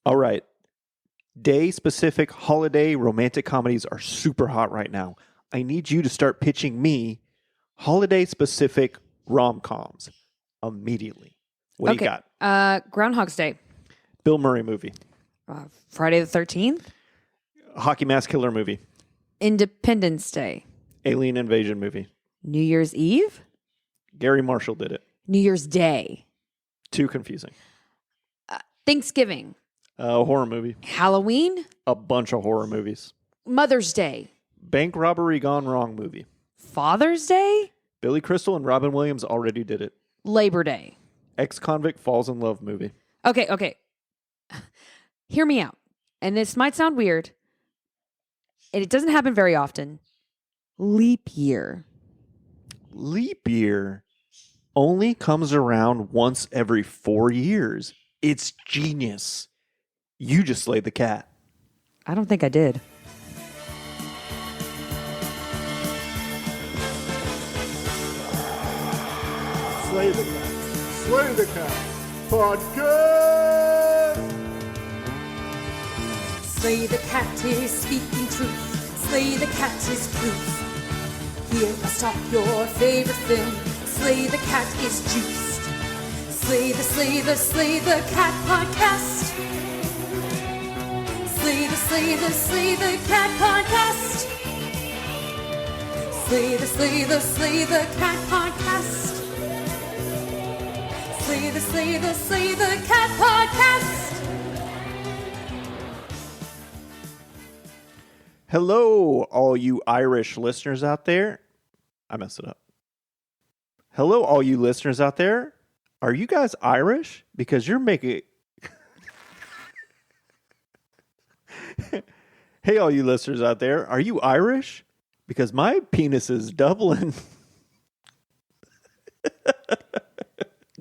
All right. Day-specific holiday romantic comedies are super hot right now. I need you to start pitching me holiday-specific rom-coms immediately. What do you got? Groundhog's Day. Bill Murray movie. Friday the 13th. Hockey mask killer movie. Independence Day. Alien invasion movie. New Year's Eve. Gary Marshall did it. New Year's Day. Too confusing. Thanksgiving. Horror movie. Halloween. A bunch of horror movies. Mother's Day. Bank robbery gone wrong movie. Father's Day. Billy Crystal and Robin Williams already did it. Labor Day. Ex-convict falls in love movie. Okay. Hear me out. And this might sound weird. And it doesn't happen very often. Leap year. Leap year only comes around once every 4 years. It's genius. You just slayed the cat. I don't think I did. Slay the cat. Slay the cat. Podcast. Slay the cat is speaking truth. Slay the cat is proof. Here must talk your favorite film. Slay the cat is juiced. Slay the cat podcast. Slay the cat podcast. Slay the cat podcast. Slay the cat podcast. Hello, all you Irish listeners out there. I messed it up. Hello, all you listeners out there. Are you guys Irish? Because you're making... Hey, all you listeners out there. Are you Irish? Because my penis is Dublin.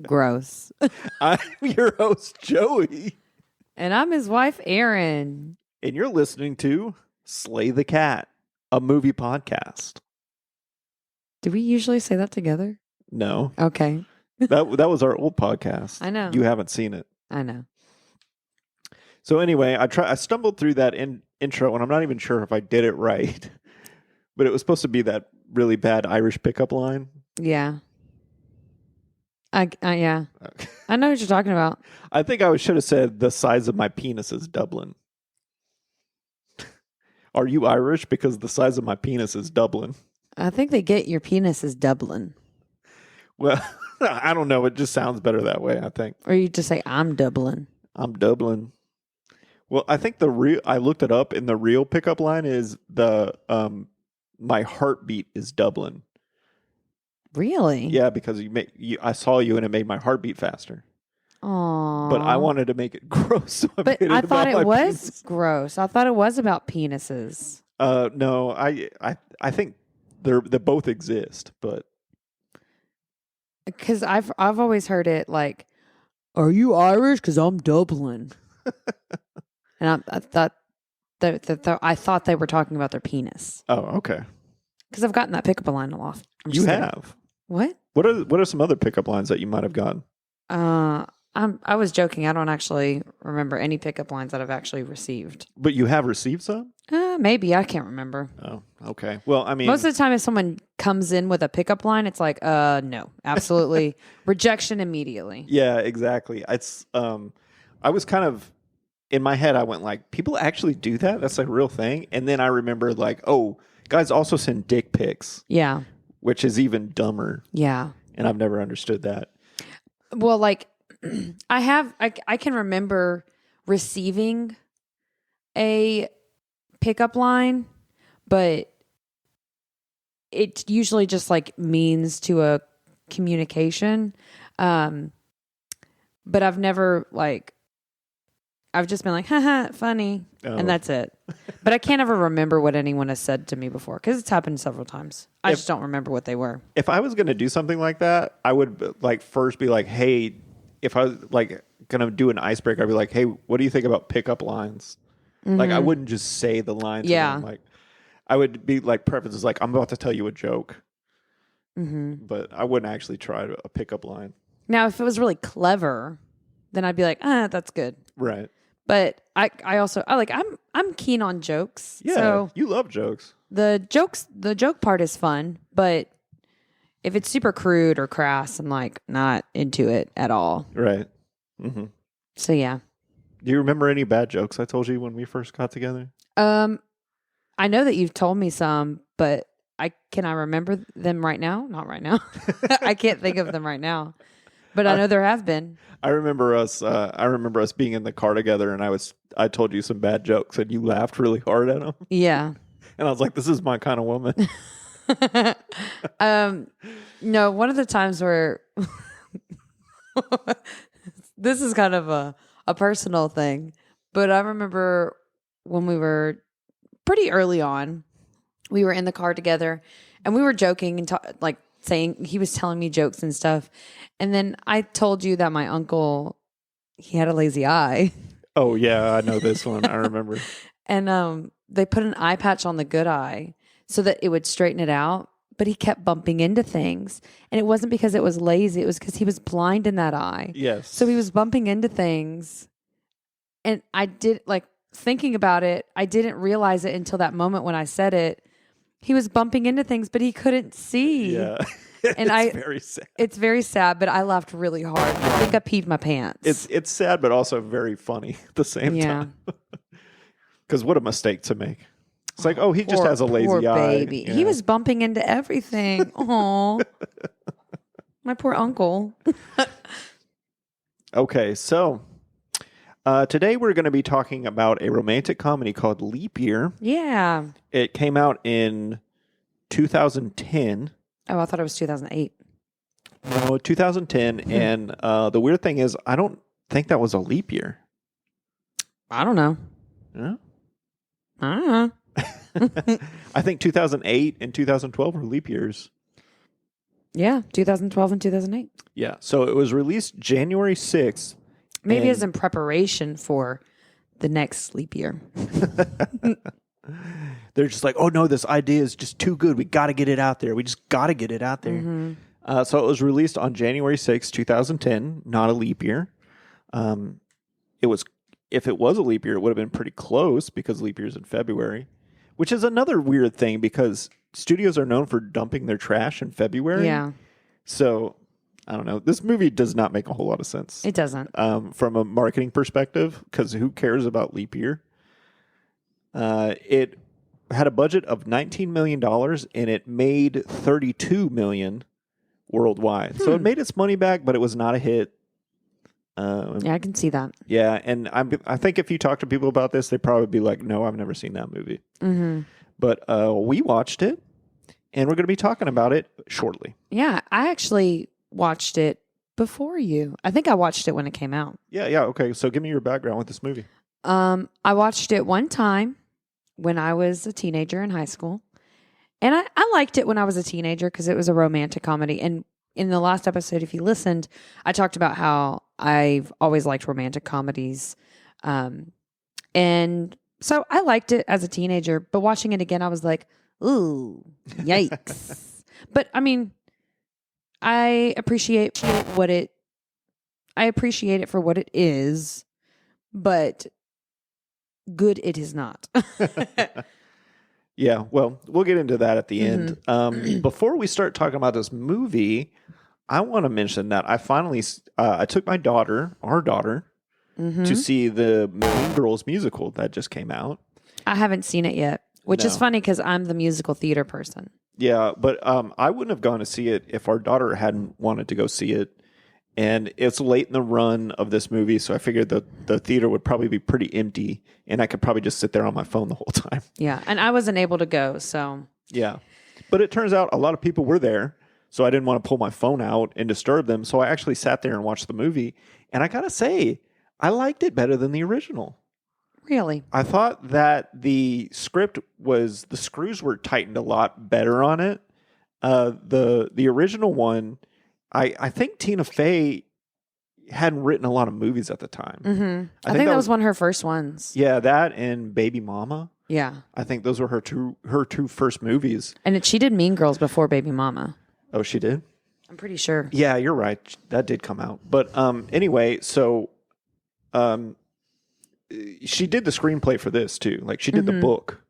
Gross. I'm your host, Joey. And I'm his wife, Erin. And you're listening to Slay the Cat, a movie podcast. Do we usually say that together? No. Okay. That was our old podcast. I know. You haven't seen it. I know. So anyway, I stumbled through that intro, and I'm not even sure if I did it right. But it was supposed to be that really bad Irish pickup line. Yeah. Yeah. Okay. I know what you're talking about. I think I should have said the size of my penis is Dublin. Are you Irish? Because the size of my penis is Dublin. I think they get your penis is Dublin. Well, I don't know. It just sounds better that way, I think. Or you just say, I'm Dublin. I'm Dublin. Well, I think I looked it up, and the real pickup line is my heartbeat is Dublin. Really? Yeah, because I saw you and it made my heart beat faster. Aww. But I wanted to make it gross. So but I thought it was penis. gross. I thought it was about penises. No, I think they both exist, but because I've always heard it like, "Are you Irish? Because I'm Dublin." And I thought I thought they were talking about their penis. Oh, okay. Because I've gotten that pickup line a lot. You have. What? What are some other pickup lines that you might have gotten? I was joking. I don't actually remember any pickup lines that I've actually received. But you have received some? Maybe. I can't remember. Oh, okay. Well, I mean, most of the time if someone comes in with a pickup line, it's like, no, absolutely. Rejection immediately. Yeah, exactly. It's I was kind of in my head, I went like, people actually do that? That's a real thing? And then I remember like, oh, guys also send dick pics. Yeah. Which is even dumber. Yeah. And I've never understood that. Well, like I can remember receiving a pickup line, but it usually just like means to a communication. But I've never I've just been like, haha, funny. Oh. And that's it. But I can't ever remember what anyone has said to me before because it's happened several times. I just don't remember what they were. If I was going to do something like that, I would first be like, hey, if I was going to do an icebreaker, I'd be like, hey, what do you think about pickup lines? Mm-hmm. I wouldn't just say the lines. Yeah. I would be prefaces I'm about to tell you a joke. Mm-hmm. But I wouldn't actually try a pickup line. Now, if it was really clever, then I'd be like, that's good. Right. But I'm keen on jokes. Yeah, So you love jokes. the joke part is fun, but if it's super crude or crass, I'm like not into it at all. Right. Mm-hmm. So yeah. Do you remember any bad jokes I told you when we first got together? I know that you've told me some, but can I remember them right now? Not right now. I can't think of them right now. But I know there have been. I remember us being in the car together, and I told you some bad jokes, and you laughed really hard at them. Yeah. And I was like, "This is my kind of woman." No, one of the times where this is kind of a personal thing, but I remember when we were pretty early on, we were in the car together, and we were joking and saying he was telling me jokes and stuff. And then I told you that my uncle, he had a lazy eye. Oh yeah, I know this one. I remember. And they put an eye patch on the good eye so that it would straighten it out. But he kept bumping into things. And it wasn't because it was lazy. It was because he was blind in that eye. Yes. So he was bumping into things. And I did, thinking about it, I didn't realize it until that moment when I said it. He was bumping into things, but he couldn't see. Yeah. And it's very sad. It's very sad, but I laughed really hard. I think I peed my pants. It's sad, but also very funny at the same time. Because what a mistake to make. It's like, he just has a lazy poor eye. Baby. Yeah. He was bumping into everything. Oh, my poor uncle. Okay, so today we're going to be talking about a romantic comedy called Leap Year. Yeah. It came out in 2010. Oh, I thought it was 2008. No, 2010. And the weird thing is, I don't think that was a leap year. I don't know. Yeah? I don't know. I think 2008 and 2012 were leap years. Yeah, 2012 and 2008. Yeah, so it was released January 6th. Maybe as in preparation for the next leap year. They're just like, oh no, this idea is just too good. We got to get it out there. We just got to get it out there. Mm-hmm. So it was released on January 6th, 2010, not a leap year. If it was a leap year, it would have been pretty close because leap year's in February, which is another weird thing because studios are known for dumping their trash in February. Yeah. So I don't know. This movie does not make a whole lot of sense. It doesn't. From a marketing perspective, because who cares about leap year? It had a budget of $19 million and it made $32 million worldwide. So it made its money back, but it was not a hit. Yeah, I can see that. Yeah, and I think if you talk to people about this, they'd probably be like, no, I've never seen that movie. Mm-hmm. But we watched it, and we're going to be talking about it shortly. Yeah, I actually watched it before you. I think I watched it when it came out. Yeah, okay. So give me your background with this movie. I watched it one time when I was a teenager in high school. And I liked it when I was a teenager because it was a romantic comedy. And in the last episode, if you listened, I talked about how I've always liked romantic comedies. And so I liked it as a teenager, but watching it again, I was like, ooh, yikes. But I mean, I appreciate it for what it is, but good it is not. Yeah, well, we'll get into that at the end. Before we start talking about this movie, I want to mention that I finally I took our daughter, to see the Mean Girls musical that just came out. I haven't seen it yet, which is funny because I'm the musical theater person. Yeah, but I wouldn't have gone to see it if our daughter hadn't wanted to go see it. And it's late in the run of this movie, so I figured the theater would probably be pretty empty, and I could probably just sit there on my phone the whole time. Yeah, and I wasn't able to go, so. Yeah. But it turns out a lot of people were there, so I didn't want to pull my phone out and disturb them, so I actually sat there and watched the movie. And I gotta say, I liked it better than the original. Really? I thought that the screws were tightened a lot better on it. The original one, I think Tina Fey hadn't written a lot of movies at the time. Mm-hmm. I think that was one of her first ones. Yeah, that and Baby Mama. Yeah. I think those were her two first movies. And she did Mean Girls before Baby Mama. Oh, she did? I'm pretty sure. Yeah, you're right. That did come out. But anyway, so she did the screenplay for this too. Like she did the book,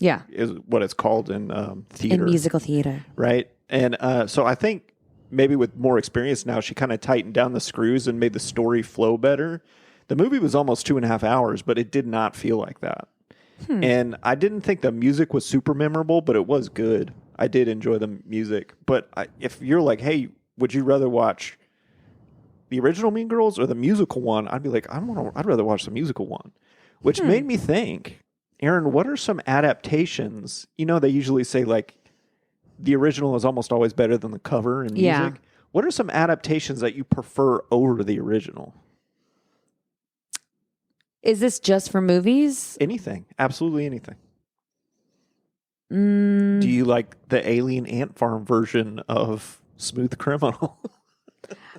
Yeah. is what it's called in theater, In musical theater. right? And so I think maybe with more experience now, she kind of tightened down the screws and made the story flow better. The movie was almost 2.5 hours, but it did not feel like that. And I didn't think the music was super memorable, but it was good. I did enjoy the music. But if you're like, hey, would you rather watch the original Mean Girls or the musical one? I'd be like, I'd rather watch the musical one, which made me think, Aaron, what are some adaptations? You know, they usually say like the original is almost always better than the cover in music. Yeah. What are some adaptations that you prefer over the original? Is this just for movies? Anything. Absolutely anything. Mm, Do you like the Alien Ant Farm version of Smooth Criminal?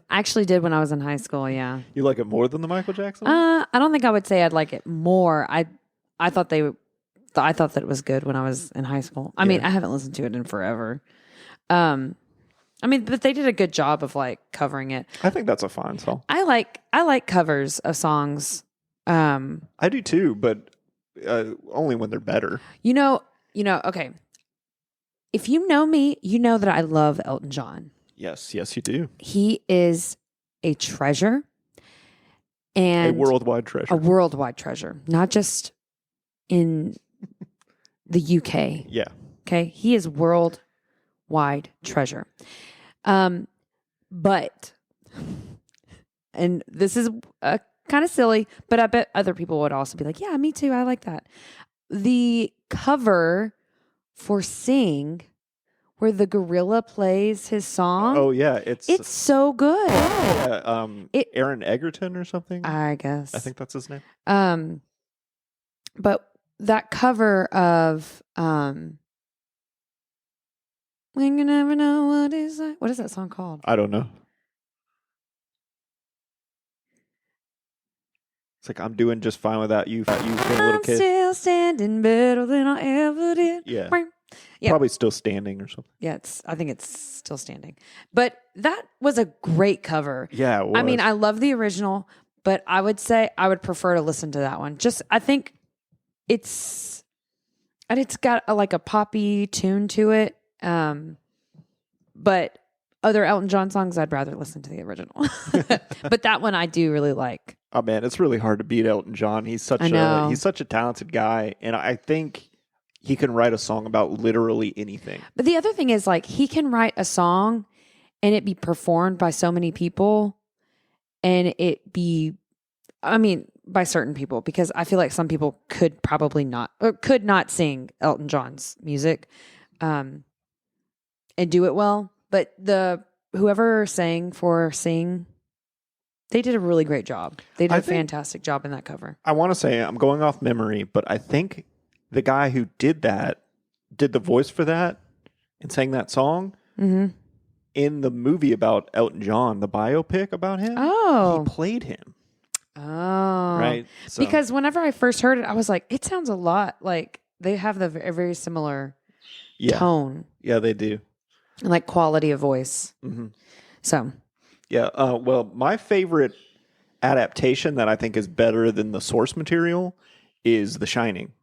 I actually did when I was in high school, yeah. You like it more than the Michael Jackson? I don't think I would say I'd like it more. I thought I thought that it was good when I was in high school. I mean, I haven't listened to it in forever. I mean, but they did a good job of like covering it. I think that's a fine song. I like covers of songs. I do too, but only when they're better. You know, okay. If you know me, you know that I love Elton John. Yes, you do. He is a treasure and A worldwide treasure. a worldwide treasure, not just in the UK. Yeah. Okay. He is worldwide treasure. But, and this is kind of silly, but I bet other people would also be like, yeah, me too. I like that. The cover for Sing, where the gorilla plays his song. Oh yeah, It's so good. Aaron Egerton or something. I guess. I think that's his name. But that cover of When You Never Know What Is That? What is that song called? I don't know. It's like I'm doing just fine without you. You being a little I'm kid. still standing better than I ever did. Yeah. Yeah. Probably still standing or something. Yeah, I think it's still standing. But that was a great cover. Yeah, it was. I mean, I love the original, but I would say I would prefer to listen to that one. Just, I think it's got like a poppy tune to it. But other Elton John songs, I'd rather listen to the original. But that one I do really like. Oh man, it's really hard to beat Elton John. He's such a talented guy, and I think he can write a song about literally anything. But the other thing is, like, he can write a song and it be performed by so many people, and it be, I mean, by certain people, because I feel like some people could not sing Elton John's music, and do it well. But whoever sang for Sing, they did a really great job. They did a fantastic job in that cover. I want to say, I'm going off memory, but I think the guy who did the voice for that and sang that song in the movie about Elton John, the biopic about him. Oh. He played him. Oh. Right. So, Because whenever I first heard it, I was like, it sounds a lot like they have a very similar tone. Yeah, they do. And like quality of voice. Mm-hmm. So. Yeah. Well, my favorite adaptation that I think is better than the source material is The Shining.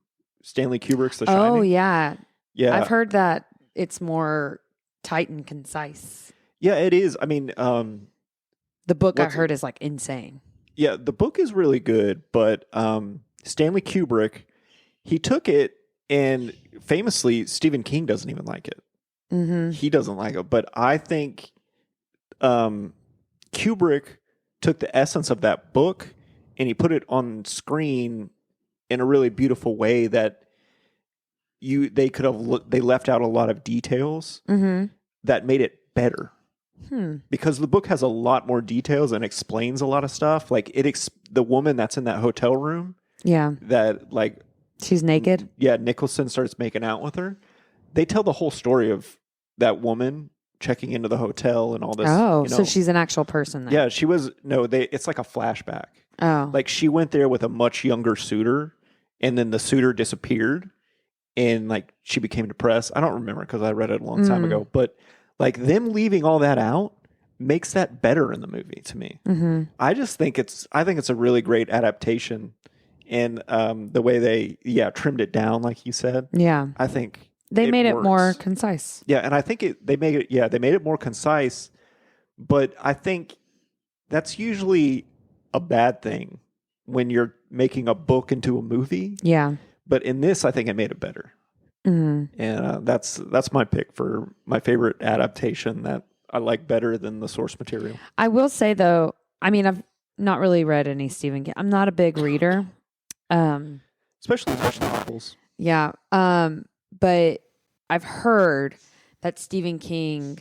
Stanley Kubrick's The Shining. Oh, yeah. Yeah. I've heard that it's more tight and concise. Yeah, it is. I mean, the book I heard is like insane. Yeah, the book is really good, but Stanley Kubrick, he took it, and famously, Stephen King doesn't even like it. Mm-hmm. He doesn't like it, but I think Kubrick took the essence of that book and he put it on screen in a really beautiful way that they left out a lot of details that made it better. Because the book has a lot more details and explains a lot of stuff. Like the woman that's in that hotel room. Yeah. That like she's naked. Yeah, Nicholson starts making out with her. They tell the whole story of that woman checking into the hotel and all this. Oh, so she's an actual person then. Yeah, she was. No, it's like a flashback. Oh. Like she went there with a much younger suitor, and then the suitor disappeared, and like she became depressed. I don't remember because I read it a long time ago. But like them leaving all that out makes that better in the movie to me. I just think I think it's a really great adaptation, and the way they trimmed it down, like you said. Yeah. I think They made it works. more concise. Yeah, and I think they made it more concise, but I think that's usually a bad thing when you're making a book into a movie. Yeah. But in this, I think it made it better. Mm-hmm. And that's my pick for my favorite adaptation that I like better than the source material. I will say though, I mean, I've not really read any Stephen King. I'm not a big reader. Especially novels. Yeah. But I've heard that Stephen King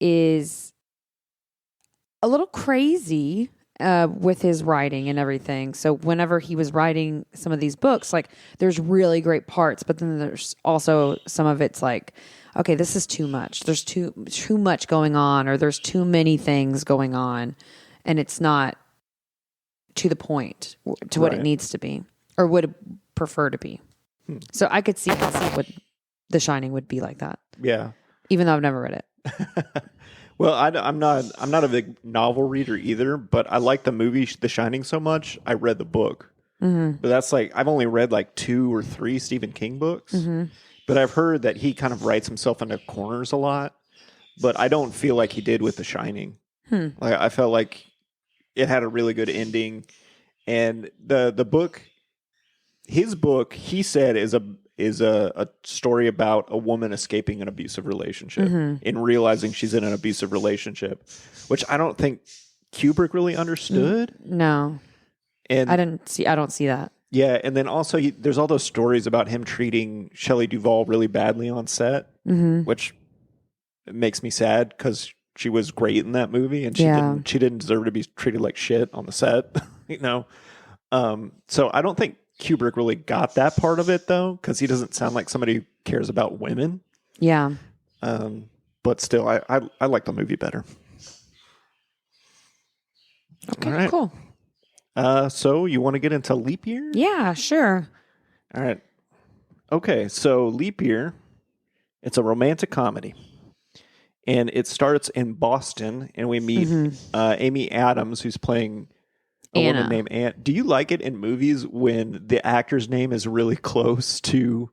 is a little crazy with his writing and everything. So whenever he was writing some of these books, like there's really great parts, but then there's also some of it's like, okay, this is too much. There's too much going on, or there's too many things going on, and it's not to the point to what it needs to be or would prefer to be. So I could see what The Shining would be like that. Yeah. Even though I've never read it. Well, I'm not a big novel reader either, but I like the movie The Shining so much. I read the book, but that's like I've only read like 2 or 3 Stephen King books. But I've heard that he kind of writes himself into corners a lot. But I don't feel like he did with The Shining. Like I felt like it had a really good ending, and the book, his book, he said is a story about a woman escaping an abusive relationship and realizing she's in an abusive relationship, which I don't think Kubrick really understood. No. And I don't see that. yeah, and then also there's all those stories about him treating Shelley Duvall really badly on set, which makes me sad because she was great in that movie, and she didn't deserve to be treated like shit on the set, you know. So I don't think Kubrick really got that part of it though, because he doesn't sound like somebody who cares about women. Yeah. But still, I like the movie better. Okay, all right. cool. So you want to get into Leap Year? Yeah, sure. All right. Okay, so Leap Year, it's a romantic comedy. And it starts in Boston, and we meet Amy Adams, who's playing a Anna. woman named Anne. Do you like it in movies when the actor's name is really close to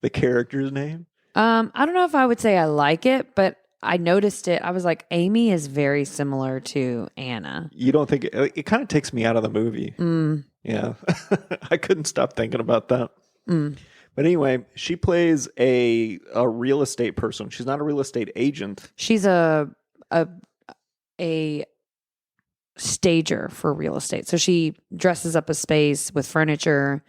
the character's name? I don't know if I would say I like it, but I noticed it. I was like, Amy is very similar to Anna. You don't think it kind of takes me out of the movie? Yeah. I couldn't stop thinking about that. But anyway, she plays a real estate person. She's not a real estate agent. She's a stager for real estate. So she dresses up a space with furniture,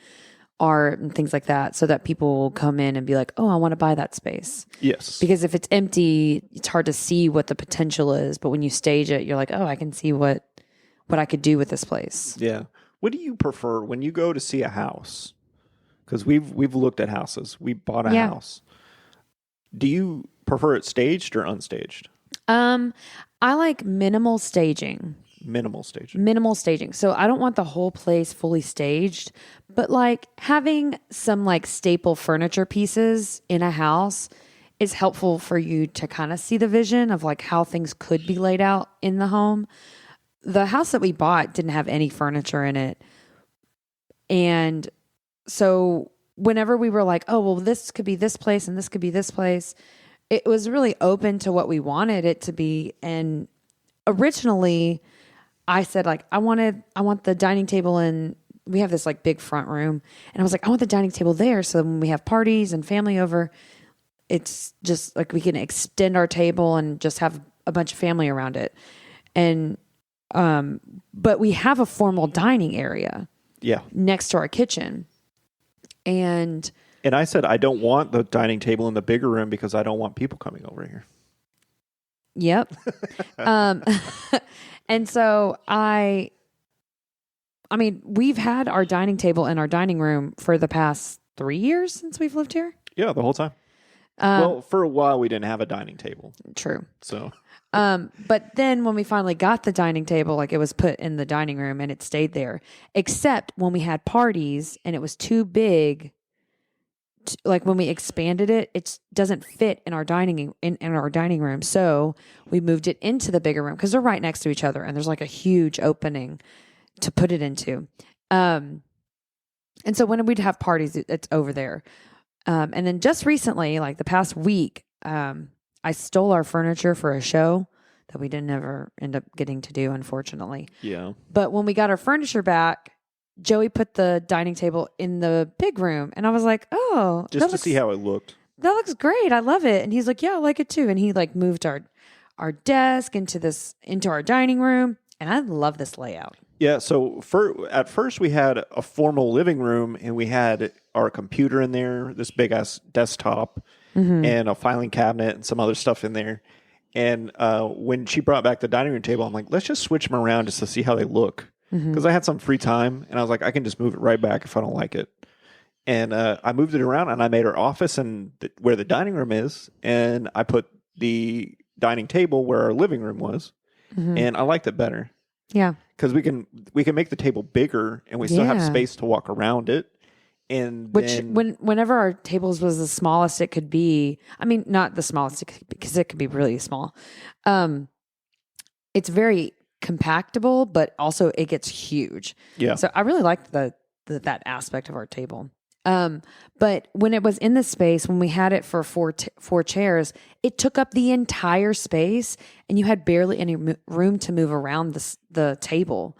art, and things like that, so that people will come in and be like, oh, I want to buy that space. Yes. Because if it's empty, it's hard to see what the potential is. But when you stage it, you're like, oh, I can see what I could do with this place. Yeah. What do you prefer when you go to see a house? Because we've looked at houses. We bought a house. Do you prefer it staged or unstaged? I like minimal staging. Minimal staging. Minimal staging. So I don't want the whole place fully staged, but like having some like staple furniture pieces in a house is helpful for you to kind of see the vision of like how things could be laid out in the home. The house that we bought didn't have any furniture in it. And so whenever we were like, oh, well, this could be this place and this could be this place, it was really open to what we wanted it to be. And originally I said like, I want the dining table, and we have this like big front room. And I was like, I want the dining table there. So when we have parties and family over, it's just like we can extend our table and just have a bunch of family around it. And, but we have a formal dining area next to our kitchen. And I said, I don't want the dining table in the bigger room because I don't want people coming over here. Yep. And so I mean, we've had our dining table in our dining room for the past 3 years since we've lived here. Yeah, the whole time. Well, for a while we didn't have a dining table. True. So, but then when we finally got the dining table, like it was put in the dining room and it stayed there, except when we had parties and it was too big. Like when we expanded it, it doesn't fit in our dining room. So we moved it into the bigger room because they're right next to each other and there's like a huge opening to put it into. And so when we'd have parties, it's over there. And then just recently, like the past week, I stole our furniture for a show that we didn't ever end up getting to do, unfortunately. Yeah. But when we got our furniture back, Joey put the dining table in the big room. And I was like, oh. Just to see how it looked. That looks great. I love it. And he's like, yeah, I like it too. And he like moved our desk into our dining room. And I love this layout. Yeah, so at first we had a formal living room, and we had our computer in there, this big ass desktop, and a filing cabinet and some other stuff in there. And when she brought back the dining room table, I'm like, let's just switch them around just to see how they look. Because I had some free time, and I was like, I can just move it right back if I don't like it. And I moved it around, and I made our office and where the dining room is, and I put the dining table where our living room was, and I liked it better. Yeah. Because we can make the table bigger, and we still have space to walk around it. And whenever our tables was the smallest it could be, I mean, not the smallest because it could be really small. It's very compactable, but also it gets huge. Yeah. So I really liked that aspect of our table. But when it was in the space, when we had it for four chairs, it took up the entire space, and you had barely any room to move around the table.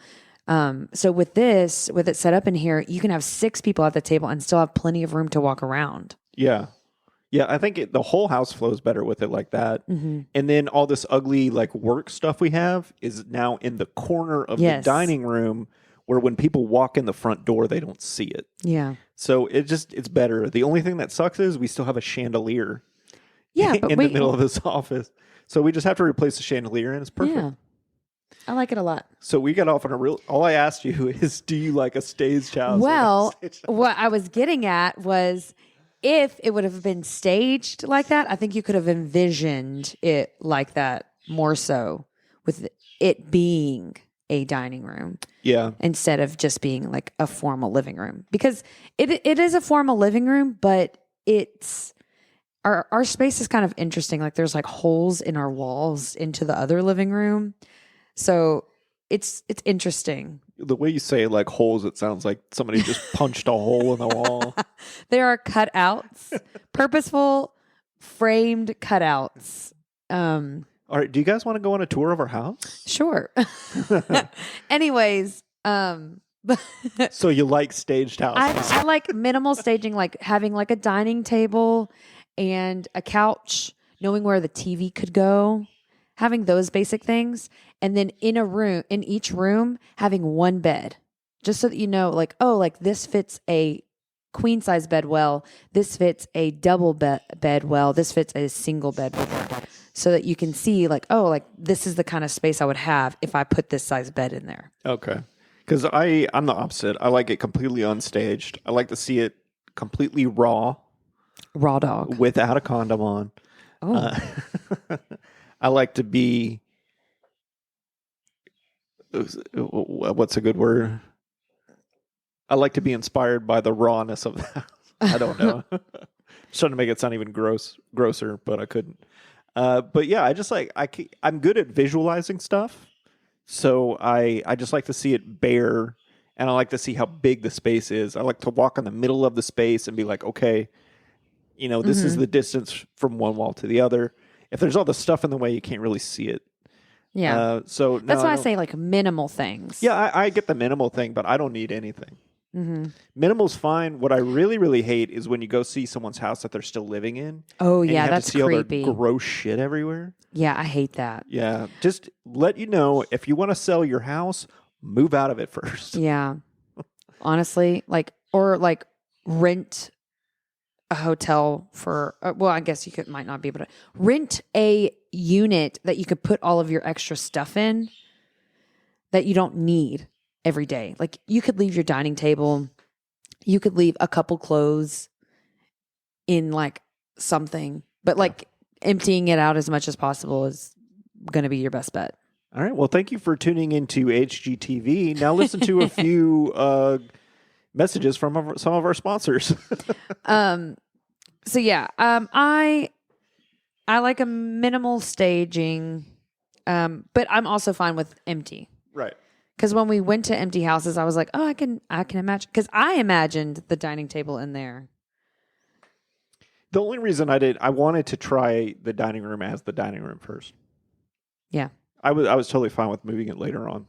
So with it set up in here, you can have 6 people at the table and still have plenty of room to walk around. Yeah. Yeah, I think the whole house flows better with it like that. And then all this ugly like work stuff we have is now in the corner of the dining room, where when people walk in the front door, they don't see it. Yeah. So it's better. The only thing that sucks is we still have a chandelier but in the middle of this office. So we just have to replace the chandelier, and it's perfect. Yeah. I like it a lot. So we got off on all I asked you is, do you like a staged house? Well, what I was getting at was, if it would have been staged like that, I think you could have envisioned it like that more so, with it being a dining room. Yeah. Instead of just being like a formal living room. Because it is a formal living room, but it's our space is kind of interesting. Like there's like holes in our walls into the other living room. So it's interesting. The way you say like holes, it sounds like somebody just punched a hole in the wall. There are cutouts, purposeful framed cutouts. All right, do you guys want to go on a tour of our house? Sure. Anyways, so you like staged houses? I like minimal staging, like having like a dining table and a couch, knowing where the TV could go, having those basic things, and then in each room, having one bed, just so that you know, like, oh, like this fits a queen size bed well, this fits a double bed well, this fits a single bed well. So that you can see like, oh, like this is the kind of space I would have if I put this size bed in there. Okay. Because I'm the opposite. I like it completely unstaged. I like to see it completely raw. Raw dog. Without a condom on. Oh. I like to be, what's a good word? I like to be inspired by the rawness of the house. I don't know. Just trying to make it sound even grosser, but I couldn't. But yeah, I just like, I'm good at visualizing stuff. So I just like to see it bare, and I like to see how big the space is. I like to walk in the middle of the space and be like, okay, this is the distance from one wall to the other. If there's all the stuff in the way, you can't really see it. Yeah. So that's why I say like minimal things. Yeah, I get the minimal thing, but I don't need anything. Minimal's fine. What I really, really hate is when you go see someone's house that they're still living in. Oh, and yeah, you have that's to see creepy. All their gross shit everywhere. Yeah, I hate that. Yeah, just let you know, if you want to sell your house, move out of it first. Yeah. Honestly, or rent a hotel for, well, I guess you might not be able to rent a unit that you could put all of your extra stuff in that you don't need every day. Like you could leave your dining table, you could leave a couple clothes in like something, but like emptying it out as much as possible is going to be your best bet. All right. Well, thank you for tuning into HGTV. Now listen to a few messages from some of our sponsors. So yeah, I like a minimal staging, but I'm also fine with empty. Right. Because when we went to empty houses, I was like, oh, I can imagine. Because I imagined the dining table in there. The only reason I wanted to try the dining room as the dining room first. Yeah. I was totally fine with moving it later on.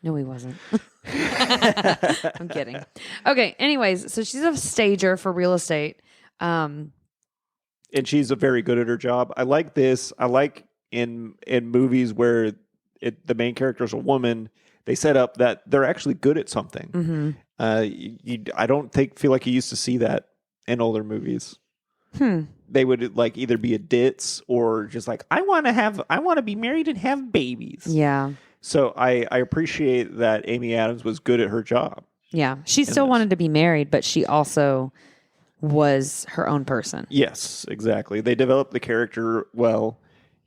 No, he wasn't. I'm kidding. Okay. Anyways, so she's a stager for real estate. And she's very good at her job. I like this. I like in movies where the main character is a woman, they set up that they're actually good at something. Mm-hmm. I don't feel like you used to see that in older movies. They would like either be a ditz or just like, I want to be married and have babies. Yeah. So I appreciate that Amy Adams was good at her job. Yeah. She still wanted to be married, but she also was her own person. Yes, exactly. They developed the character well,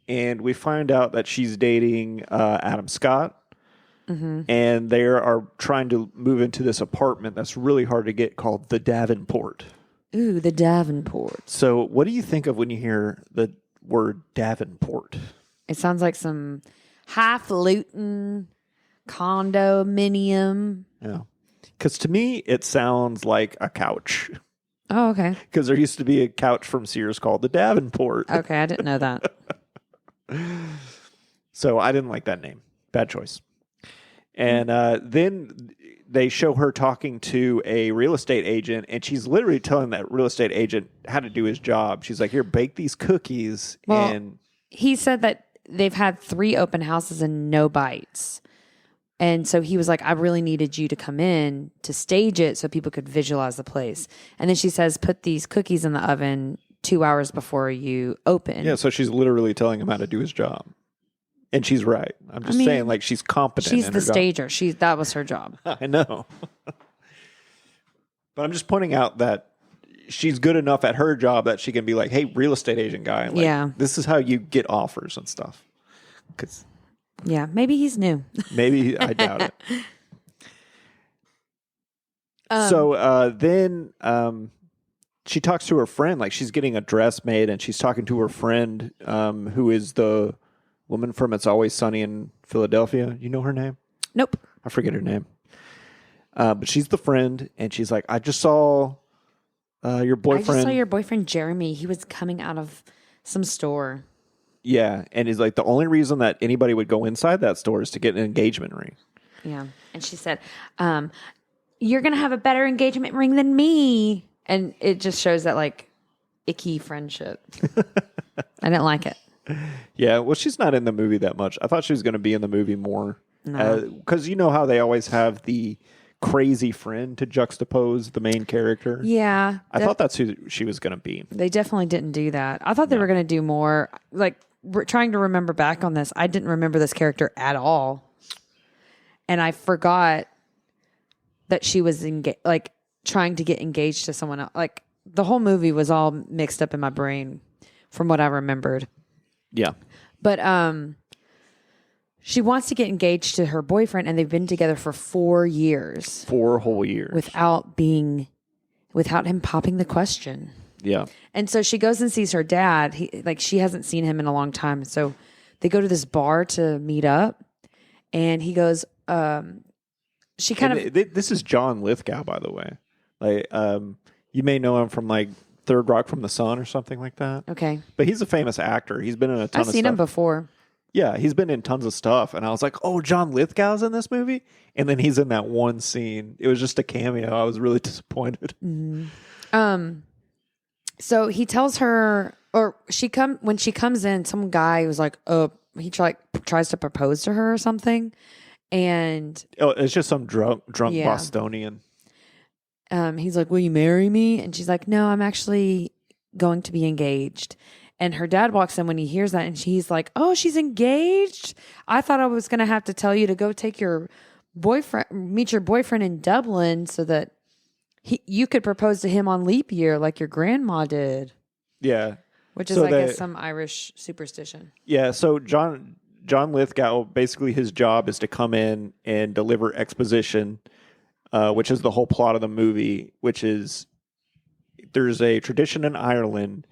and we find out that she's dating Adam Scott, and they are trying to move into this apartment that's really hard to get called the Davenport. Ooh, the Davenport. So what do you think of when you hear the word Davenport? It sounds like some highfalutin condominium. Yeah. Because to me, it sounds like a couch. Oh, okay. Because there used to be a couch from Sears called the Davenport. Okay, I didn't know that. So I didn't like that name. Bad choice. And then they show her talking to a real estate agent, and she's literally telling that real estate agent how to do his job. She's like, here, bake these cookies. Well, and he said that they've had 3 open houses and no bites. And so he was like, I really needed you to come in to stage it so people could visualize the place. And then she says, put these cookies in the oven 2 hours before you open. yeah, so she's literally telling him how to do his job. And she's right. I'm just saying, like, she's competent. She's in the her job. stager. That was her job. I know. But I'm just pointing out that she's good enough at her job that she can be like, hey, real estate agent guy. Like, Yeah. This is how you get offers and stuff. Because Yeah, maybe he's new. maybe, I doubt it. So then she talks to her friend, like she's getting a dress made, and she's talking to her friend who is the woman from It's Always Sunny in Philadelphia. You know her name? Nope. I forget her name. But she's the friend, and she's like, I just saw your boyfriend. I just saw your boyfriend, Jeremy. He was coming out of some store. Yeah, and he's like, the only reason that anybody would go inside that store is to get an engagement ring. Yeah. And she said, you're going to have a better engagement ring than me. And it just shows that, like, icky friendship. I didn't like it. Yeah, well, she's not in the movie that much. I thought she was going to be in the movie more. No. Because you know how they always have the crazy friend to juxtapose the main character? Yeah. I thought that's who she was going to be. They definitely didn't do that. I thought they were going to do more. Like, trying to remember back on this, I didn't remember this character at all. And I forgot that she was trying to get engaged to someone else. Like, the whole movie was all mixed up in my brain from what I remembered. Yeah. But she wants to get engaged to her boyfriend, and they've been together for 4 years. 4 whole years. Without him popping the question. Yeah. And so she goes and sees her dad. She hasn't seen him in a long time. So they go to this bar to meet up, and he goes, This is John Lithgow, by the way. Like, you may know him from like Third Rock from the Sun or something like that. Okay. But he's a famous actor. He's been in a ton of stuff. I've seen him before. Yeah, he's been in tons of stuff. And I was like, oh, John Lithgow's in this movie? And then he's in that one scene. It was just a cameo. I was really disappointed. Mm-hmm. So he tells her, or when she comes in, some guy was like, he tries to propose to her or something. And it's just some drunk Yeah. Bostonian. He's like, will you marry me? And she's like, no, I'm actually going to be engaged. And her dad walks in when he hears that, and he's like, oh, she's engaged? I thought I was going to have to tell you to go meet your boyfriend in Dublin so that you could propose to him on leap year like your grandma did. Yeah. Which is, I guess, some Irish superstition. Yeah, so John Lithgow, basically his job is to come in and deliver exposition, which is the whole plot of the movie, which is there's a tradition in Ireland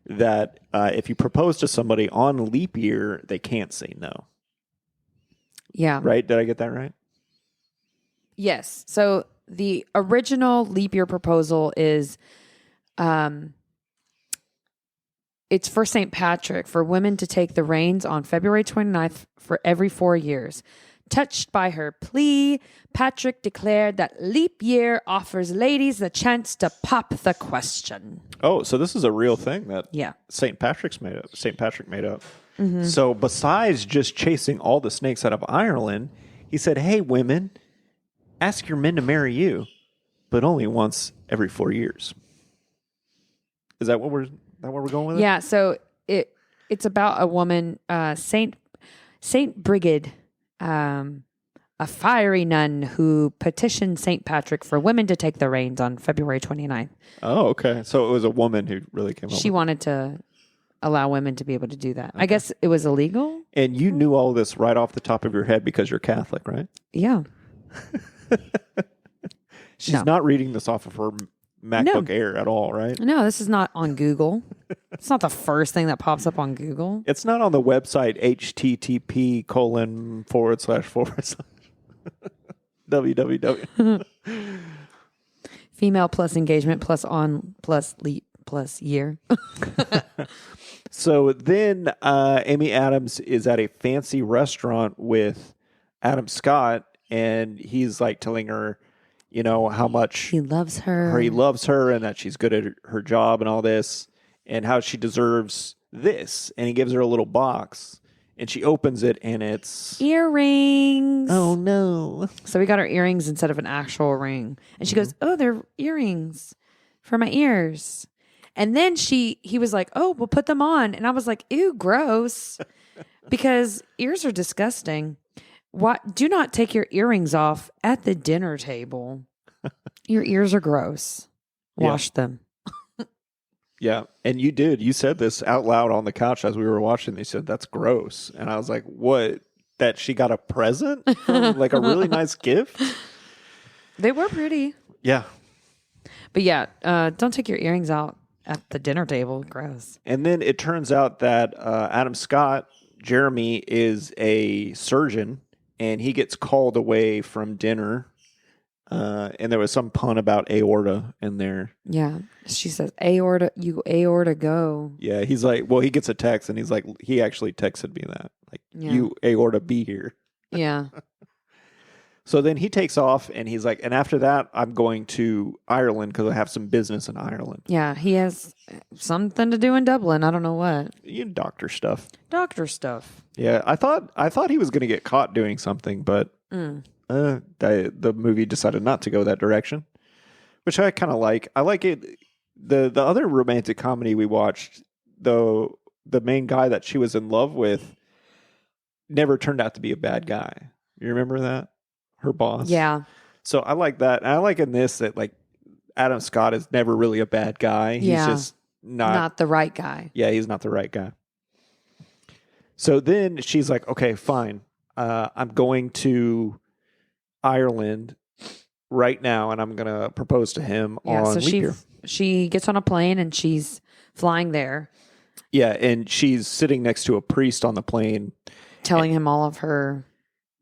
that if you propose to somebody on leap year, they can't say no. Yeah. Right? Did I get that right? Yes. So the original leap year proposal is it's for St. Patrick, for women to take the reins on February 29th for every 4 years. Touched by her plea, Patrick declared that leap year offers ladies the chance to pop the question. Oh, so this is a real thing that Yeah. St. Patrick made up. So besides just chasing all the snakes out of Ireland, he said, "Hey, women, ask your men to marry you, but only once every 4 years." Is that what we're going with? Yeah, so it's about a woman, Saint Brigid, a fiery nun who petitioned St. Patrick for women to take the reins on February 29th. Oh, okay. So it was a woman who really came up. She wanted to allow women to be able to do that. I guess it was illegal. And you knew all this right off the top of your head because you're Catholic, right? Yeah. She's not reading this off of her MacBook Air at all, right? No, this is not on Google. It's not the first thing that pops up on Google. It's not on the website http:// www. Female plus engagement plus on plus leap plus year. So then Amy Adams is at a fancy restaurant with Adam Scott, and he's like telling her, you know, how much He loves her. he loves her and that she's good at her job and all this, and how she deserves this. And he gives her a little box, and she opens it, and it's Earrings. oh no. So we got her earrings instead of an actual ring. And she goes, "Oh, they're earrings for my ears." And then he was like, "Oh, we'll put them on." And I was like, "Ew, gross." Because ears are disgusting. What? Do not take your earrings off at the dinner table. Your ears are gross. Wash them. Yeah. And you did. You said this out loud on the couch as we were watching. They said, "That's gross." And I was like, "What? That she got a present? Like a really nice gift?" They were pretty. Yeah. But yeah, don't take your earrings out at the dinner table. Gross. And then it turns out that Adam Scott, Jeremy, is a surgeon, and he gets called away from dinner. And there was some pun about aorta in there. Yeah. She says, aorta, you aorta go. Yeah, he's like, well, he gets a text, and he's like, he actually texted me that. Like, Yeah. you aorta be here. Yeah. So then he takes off, and he's like, and after that, I'm going to Ireland because I have some business in Ireland. Yeah. He has something to do in Dublin. I don't know what. You know, doctor stuff. Doctor stuff. Yeah, I thought he was going to get caught doing something, but the movie decided not to go that direction, which I kind of like. I like it. The other romantic comedy we watched, though, the main guy that she was in love with never turned out to be a bad guy. You remember that? Her boss. Yeah. So I like that. And I like in this that like Adam Scott is never really a bad guy. He's just Not the right guy. Yeah, he's not the right guy. So then she's like, okay, fine. I'm going to Ireland right now, and I'm going to propose to him on leap year. She gets on a plane and she's flying there, Yeah, and she's sitting next to a priest on the plane. telling him all of her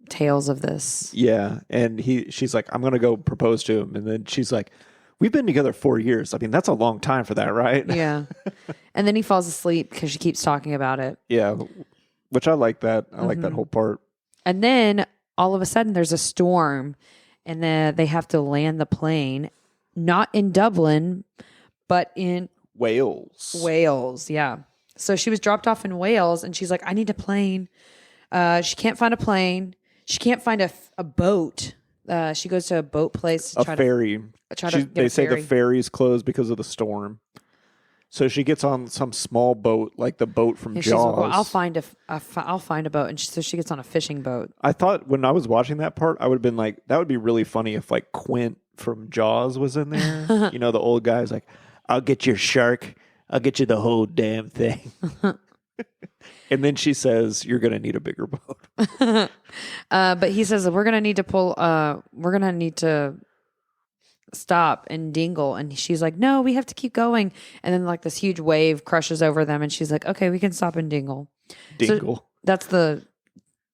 tales of this. Yeah, and she's like, I'm going to go propose to him. And then she's like, we've been together 4 years. I mean, that's a long time for that, right? Yeah. And then he falls asleep because she keeps talking about it. Yeah, which I like that. I like that whole part. And then all of a sudden there's a storm and then they have to land the plane, not in Dublin, but in Wales. Yeah. So she was dropped off in Wales and she's like, I need a plane. She can't find a plane. She can't find a boat. She goes to a boat place to ferry. They say the ferry's closed because of the storm. So she gets on some small boat, like the boat from Jaws. She's like, well, I'll find a boat, and so she gets on a fishing boat. I thought when I was watching that part, I would have been like, that would be really funny if like Quint from Jaws was in there. You know, the old guy's like, I'll get your shark. I'll get you the whole damn thing. And then she says, you're going to need a bigger boat. But he says, we're going to need to stop and dingle. And she's like, no, we have to keep going. And then like this huge wave crushes over them. And she's like, okay, we can stop and dingle. Dingle. So that's the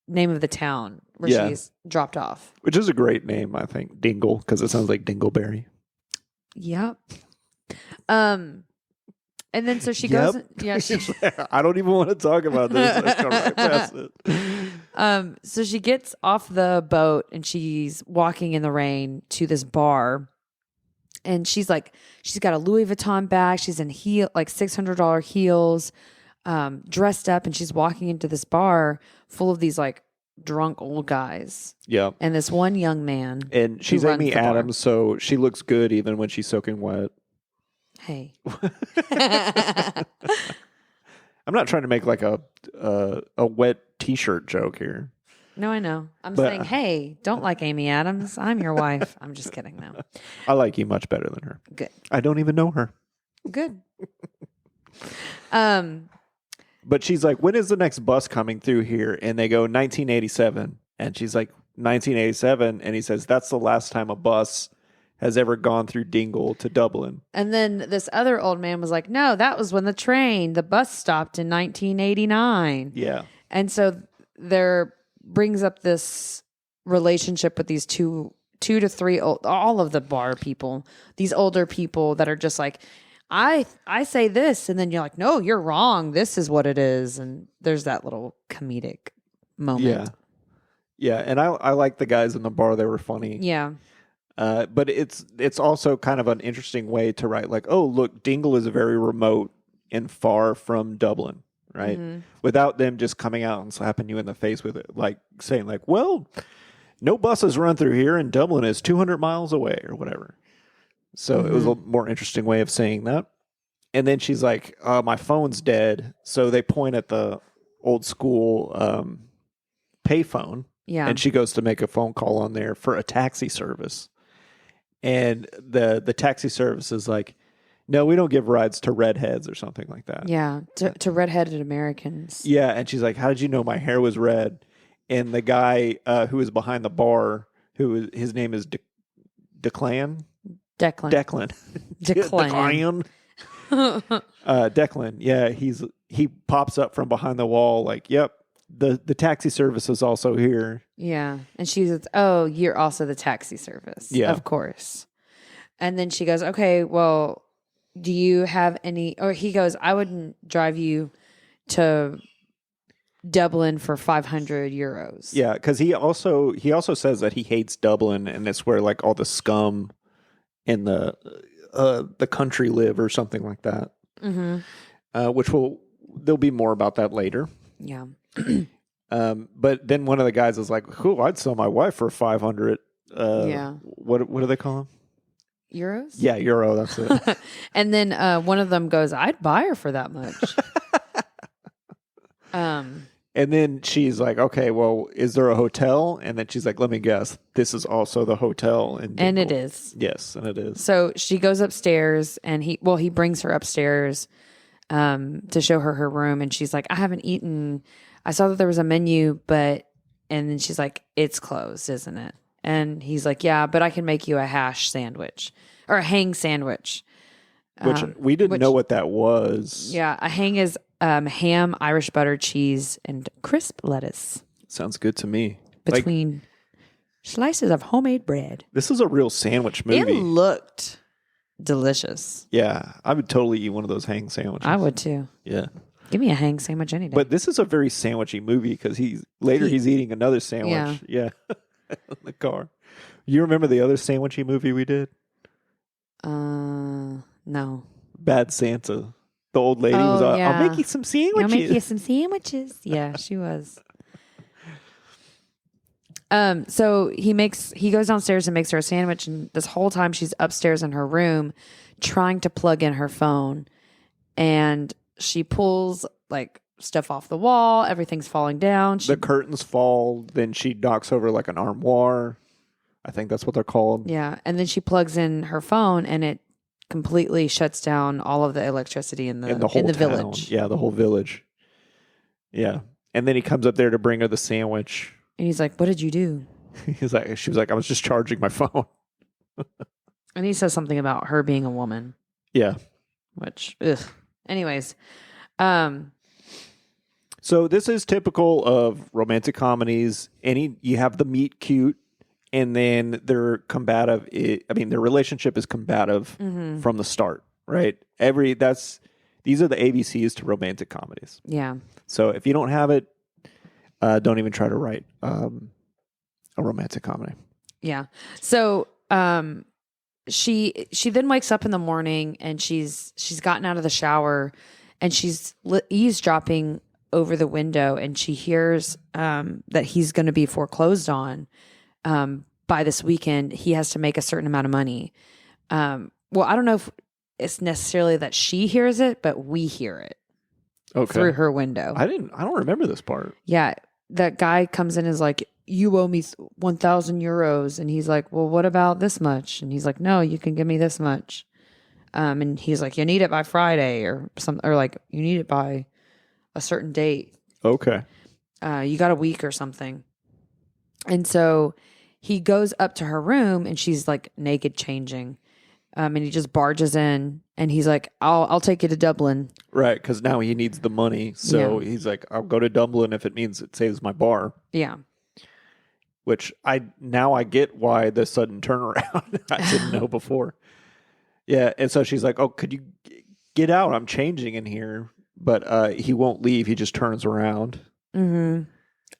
name of the town. where Yeah. she's dropped off. Which is a great name, I think. Dingle, because it sounds like Dingleberry. Yep. And then so she Yep. goes. Yeah. She, I don't even want to talk about this. I come right past it. so she gets off the boat and she's walking in the rain to this bar. And she's got a Louis Vuitton bag. She's in like $600 heels, dressed up, and she's walking into this bar full of these like drunk old guys. Yeah. And this one young man. And she's runs Amy the bar. Adams, so she looks good even when she's soaking wet. Hey. I'm not trying to make like a wet T-shirt joke here. No, I know. I'm But- saying, hey, don't like Amy Adams. I'm your wife. I'm just kidding though. I like you much better than her. Good. I don't even know her. Good. But she's like, when is the next bus coming through here? And they go 1987. And she's like, 1987. And he says, that's the last time a bus has ever gone through Dingle to Dublin. And then this other old man was like, no, that was when the bus stopped in 1989. Yeah. And so there brings up this relationship with these two to three all of the bar people, these older people that are just like, I say this, and then you're like, no, you're wrong. This is what it is. And there's that little comedic moment. Yeah. Yeah. And I like the guys in the bar. They were funny. Yeah. But it's also kind of an interesting way to write, like, oh, look, Dingle is very remote and far from Dublin, right? Mm-hmm. Without them just coming out and slapping you in the face with it, like saying, like, well, no buses run through here, and Dublin is 200 miles away or whatever. So it was a more interesting way of saying that. And then she's like, my phone's dead. So they point at the old school payphone. Yeah. And she goes to make a phone call on there for a taxi service. And the taxi service is like, no, we don't give rides to redheads or something like that. Yeah. To redheaded Americans. Yeah. And she's like, how did you know my hair was red? And the guy who was behind the bar, his name is Declan. Declan. Declan. Yeah. He pops up from behind the wall like, yep, the taxi service is also here. Yeah. And she's, oh, you're also the taxi service. Yeah. Of course. And then she goes, okay, well, do you have any, or he goes, I wouldn't drive you to Dublin for 500 euros. Yeah. Because he also says that he hates Dublin, and it's where like all the scum in the country live or something like that. Mm-hmm. Which there'll be more about that later. Yeah. But then one of the guys is like, "Cool, I'd sell my wife for 500." Yeah. What do they call them? Euros? Yeah, euro. That's it. And then one of them goes, I'd buy her for that much. And then she's like, "Okay, well, is there a hotel?" And then she's like, "Let me guess. This is also the hotel." And it is. Yes, and it is. So she goes upstairs, and he brings her upstairs to show her room, and she's like, I haven't eaten. I saw that there was a menu, and then she's like, it's closed, isn't it? And he's like, yeah, but I can make you a hash sandwich or a hang sandwich. Which we didn't know what that was. Yeah, a hang is ham, Irish butter, cheese, and crisp lettuce Sounds good to me. between slices of homemade bread. This is a real sandwich movie. It looked delicious. Yeah, I would totally eat one of those hang sandwiches. I would too. Yeah. Give me a hang sandwich any day. But this is a very sandwichy movie because he's eating another sandwich. Yeah. In the car. You remember the other sandwichy movie we did? No. Bad Santa. The old lady was like, yeah. I'll make you some sandwiches. I'll make you some sandwiches. Yeah, she was. So he goes downstairs and makes her a sandwich, and this whole time she's upstairs in her room trying to plug in her phone, and she pulls like stuff off the wall, everything's falling down. The curtains fall, then she knocks over like an armoire. I think that's what they're called. Yeah, and then she plugs in her phone, and it completely shuts down all of the electricity in the whole town. village. Yeah, the whole village. Yeah. And then he comes up there to bring her the sandwich. And he's like, what did you do? She was like, I was just charging my phone. And he says something about her being a woman, Yeah. which, ugh. Anyways. So this is typical of romantic comedies. You have the meet cute, and then they're combative. Their relationship is combative from the start, right? These are the ABCs to romantic comedies. Yeah. So if you don't have it, don't even try to write a romantic comedy. Yeah. So she then wakes up in the morning and she's gotten out of the shower and she's eavesdropping over the window, and she hears that he's going to be foreclosed on by this weekend. He has to make a certain amount of money. Well, I don't know if it's necessarily that she hears it, but we hear it through her window. I don't remember this part. Yeah. That guy comes in and is like, you owe me 1,000 euros. And he's like, well, what about this much? And he's like, no, you can give me this much. And he's like, you need it by Friday or like you need it by a certain date. Okay. You got a week or something. And so he goes up to her room and she's like naked changing. And he just barges in and he's like, I'll take you to Dublin. Right. Because now he needs the money. So he's like, I'll go to Dublin if it means it saves my bar. Yeah. Which I get why the sudden turnaround. I didn't know before. Yeah. And so she's like, oh, could you get out? I'm changing in here. But he won't leave. He just turns around. Mm-hmm.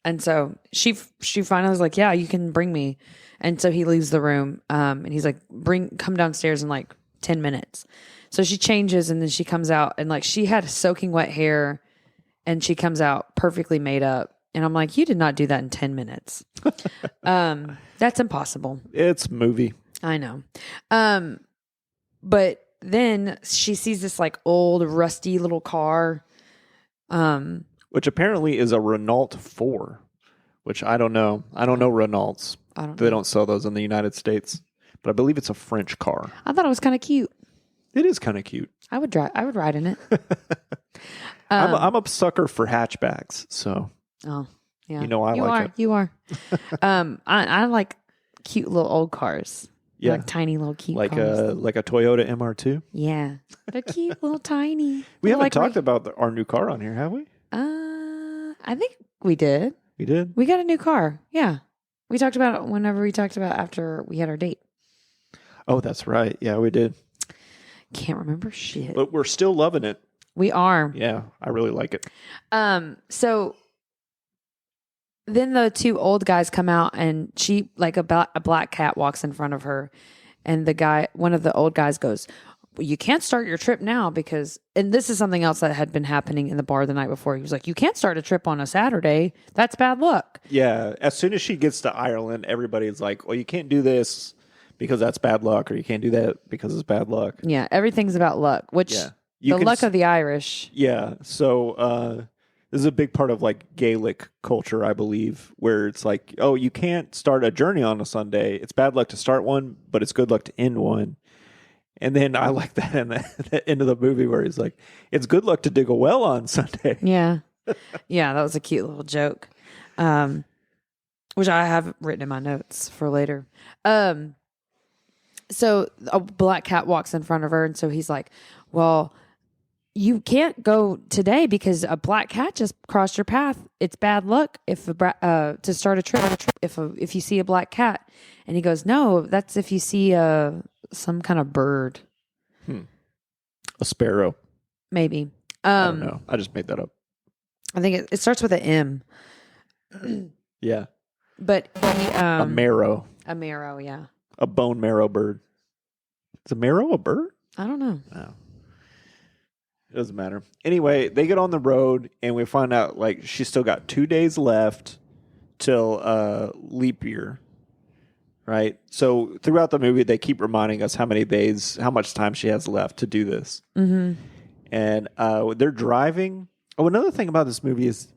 And so she finally was like, yeah, you can bring me. And so he leaves the room. And he's like, come downstairs in like 10 minutes. So she changes and then she comes out and like she had soaking wet hair and she comes out perfectly made up. And I'm like, you did not do that in 10 minutes. That's impossible. It's movie. I know. But then she sees this like old rusty little car. Which apparently is a Renault 4, which I don't know. I don't know Renaults. They don't sell those in the United States. But I believe it's a French car. I thought it was kind of cute. It is kind of cute. I would ride in it. I'm a sucker for hatchbacks, so. Oh, yeah. You know I like it. You are. I like cute little old cars. Yeah. Like tiny little cute like cars. like a Toyota MR2. Yeah. They're cute, little tiny. We haven't like talked about our new car on here, have we? I think we did. We did? We got a new car. Yeah. We talked about it whenever we talked about after we had our date. Oh, that's right. Yeah, we did. Can't remember shit. But we're still loving it. We are. Yeah, I really like it. So then the two old guys come out and she, like a black cat walks in front of her. And one of the old guys goes, well, you can't start your trip now because, and this is something else that had been happening in the bar the night before. He was like, you can't start a trip on a Saturday. That's bad luck. Yeah. As soon as she gets to Ireland, everybody's like, well, you can't do this because that's bad luck, or you can't do that because it's bad luck. Yeah. Everything's about luck, which the luck of the Irish. Yeah. So, this is a big part of like Gaelic culture, I believe, where it's like, oh, you can't start a journey on a Sunday. It's bad luck to start one, but it's good luck to end one. And then I like that in the end of the movie where he's like, it's good luck to dig a well on Sunday. Yeah. Yeah, that was a cute little joke, which I have written in my notes for later. So a black cat walks in front of her, and so he's like, well, you can't go today because a black cat just crossed your path. It's bad luck to start a trip if you see a black cat. And he goes, no, that's if you see some kind of bird. A sparrow. Maybe. I don't know. I just made that up. I think it starts with an M. Yeah. But a marrow. A marrow, yeah. A bone marrow bird. Is a marrow a bird? I don't know. No. It doesn't matter. Anyway, they get on the road and we find out like she's still got 2 days left till leap year. Right? So throughout the movie, they keep reminding us how much time she has left to do this. Mm-hmm. And they're driving. Oh, another thing about this movie is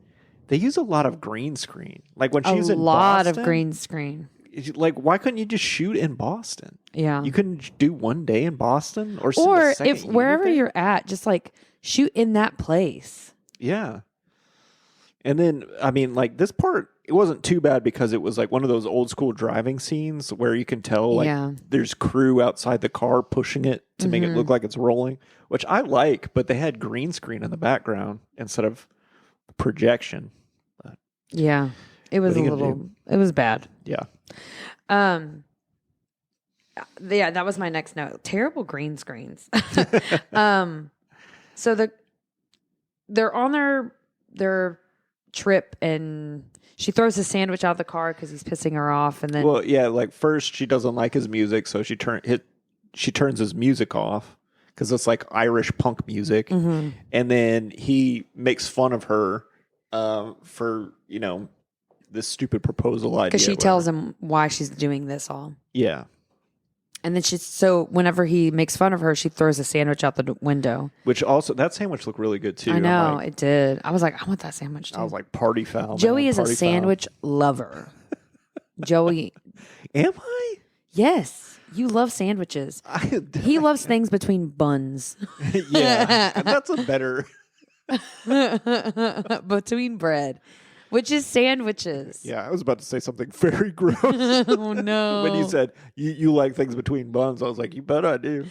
they use a lot of green screen. Like when she's in Boston. A lot of green screen. Like, why couldn't you just shoot in Boston? Yeah. You couldn't do one day in Boston? Or if wherever you're at, just like shoot in that place. Yeah. And then, I mean, like this part, it wasn't too bad because it was like one of those old school driving scenes where you can tell like there's crew outside the car pushing it to make it look like it's rolling, which I like, but they had green screen in the background instead of projection. Yeah. It was What a are you gonna little, it was bad. Yeah. Yeah, that was my next note. Terrible green screens. So they're on their trip, and she throws his sandwich out of the car because he's pissing her off, and then Well, yeah, like first she doesn't like his music, so she turns his music off because it's like Irish punk music, Mm-hmm. and then he makes fun of her for this stupid proposal idea. because she whatever. tells him why she's doing this all. Yeah, And then so whenever he makes fun of her, she throws a sandwich out the window. which also that sandwich looked really good too. I I'm know, like- it did. I was like, I want that sandwich too. I was like, party foul. man, Joey is a party foul. sandwich lover. Joey, Am I? yes, you love sandwiches. He loves things between buns. Yeah, that's a better. Between bread, which is sandwiches. Yeah, I was about to say something very gross. Oh no. When you said you like things between buns, I was like, you bet I do.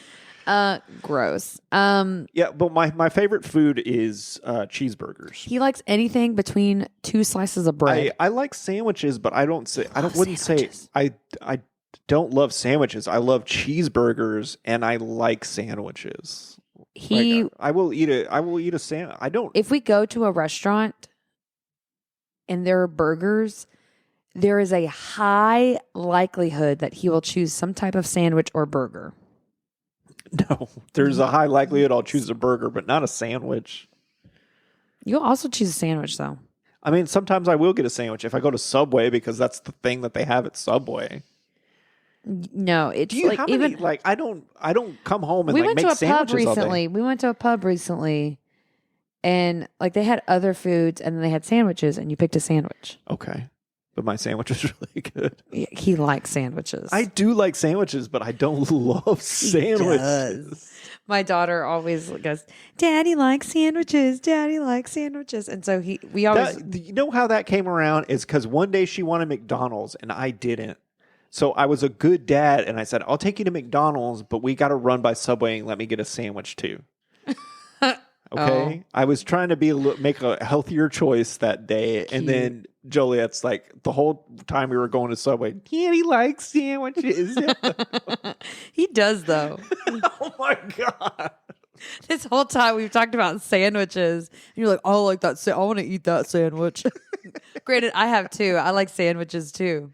Gross. Yeah, but my favorite food is cheeseburgers. He likes anything between two slices of bread. I like sandwiches, but I wouldn't sandwiches. say I don't love sandwiches. I love cheeseburgers and I like sandwiches. I will eat a sandwich. I don't. If we go to a restaurant and there are burgers, there is a high likelihood that he will choose some type of sandwich or burger. No, there's a high likelihood I'll choose a burger, but not a sandwich. You'll also choose a sandwich, though. I mean, sometimes I will get a sandwich if I go to Subway because that's the thing that they have at Subway. No, it's Do you like how even many, like I don't come home and we like went make to a pub sandwiches all day. recently. We went to a pub recently, and like they had other foods, and then they had sandwiches, and you picked a sandwich. Okay, but my sandwich is really good. He likes sandwiches. I do like sandwiches, but I don't love sandwiches. My daughter always goes, "Daddy likes sandwiches. Daddy likes sandwiches," and so we always. You know how that came around is because one day she wanted McDonald's and I didn't. So I was a good dad and I said, I'll take you to McDonald's, but we got to run by Subway and let me get a sandwich too. Okay. I was trying to make a healthier choice that day. And then Joliet's like, the whole time we were going to Subway, Daddy likes sandwiches. He does though. Oh my God. This whole time we've talked about sandwiches. And you're like, oh, I like that. I want to eat that sandwich. Granted, I have too. I like sandwiches too.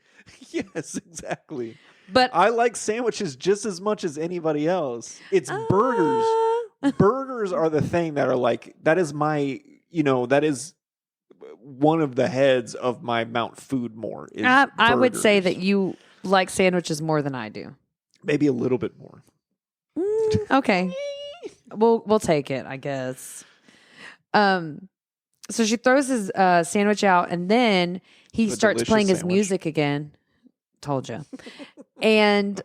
Yes, exactly. But I like sandwiches just as much as anybody else. It's burgers. Burgers are the thing that are like, that is that is one of the heads of my Mount Food more. Is I would say burgers. that you like sandwiches more than I do. Maybe a little bit more. Okay. We'll take it, I guess. So she throws his sandwich out, and then he The starts delicious playing his sandwich. music again. Told you. And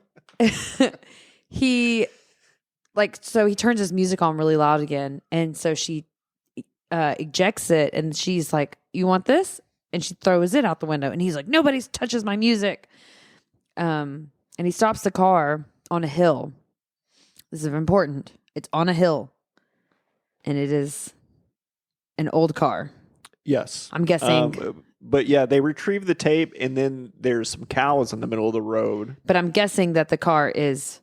he turns his music on really loud again, and so she ejects it, and she's like, "You want this?" And she throws it out the window, and he's like, "Nobody touches my music." And he stops the car on a hill. This is important. It's on a hill, and it is an old car. Yes. I'm guessing. But yeah, they retrieve the tape, and then there's some cows in the middle of the road. But I'm guessing that the car is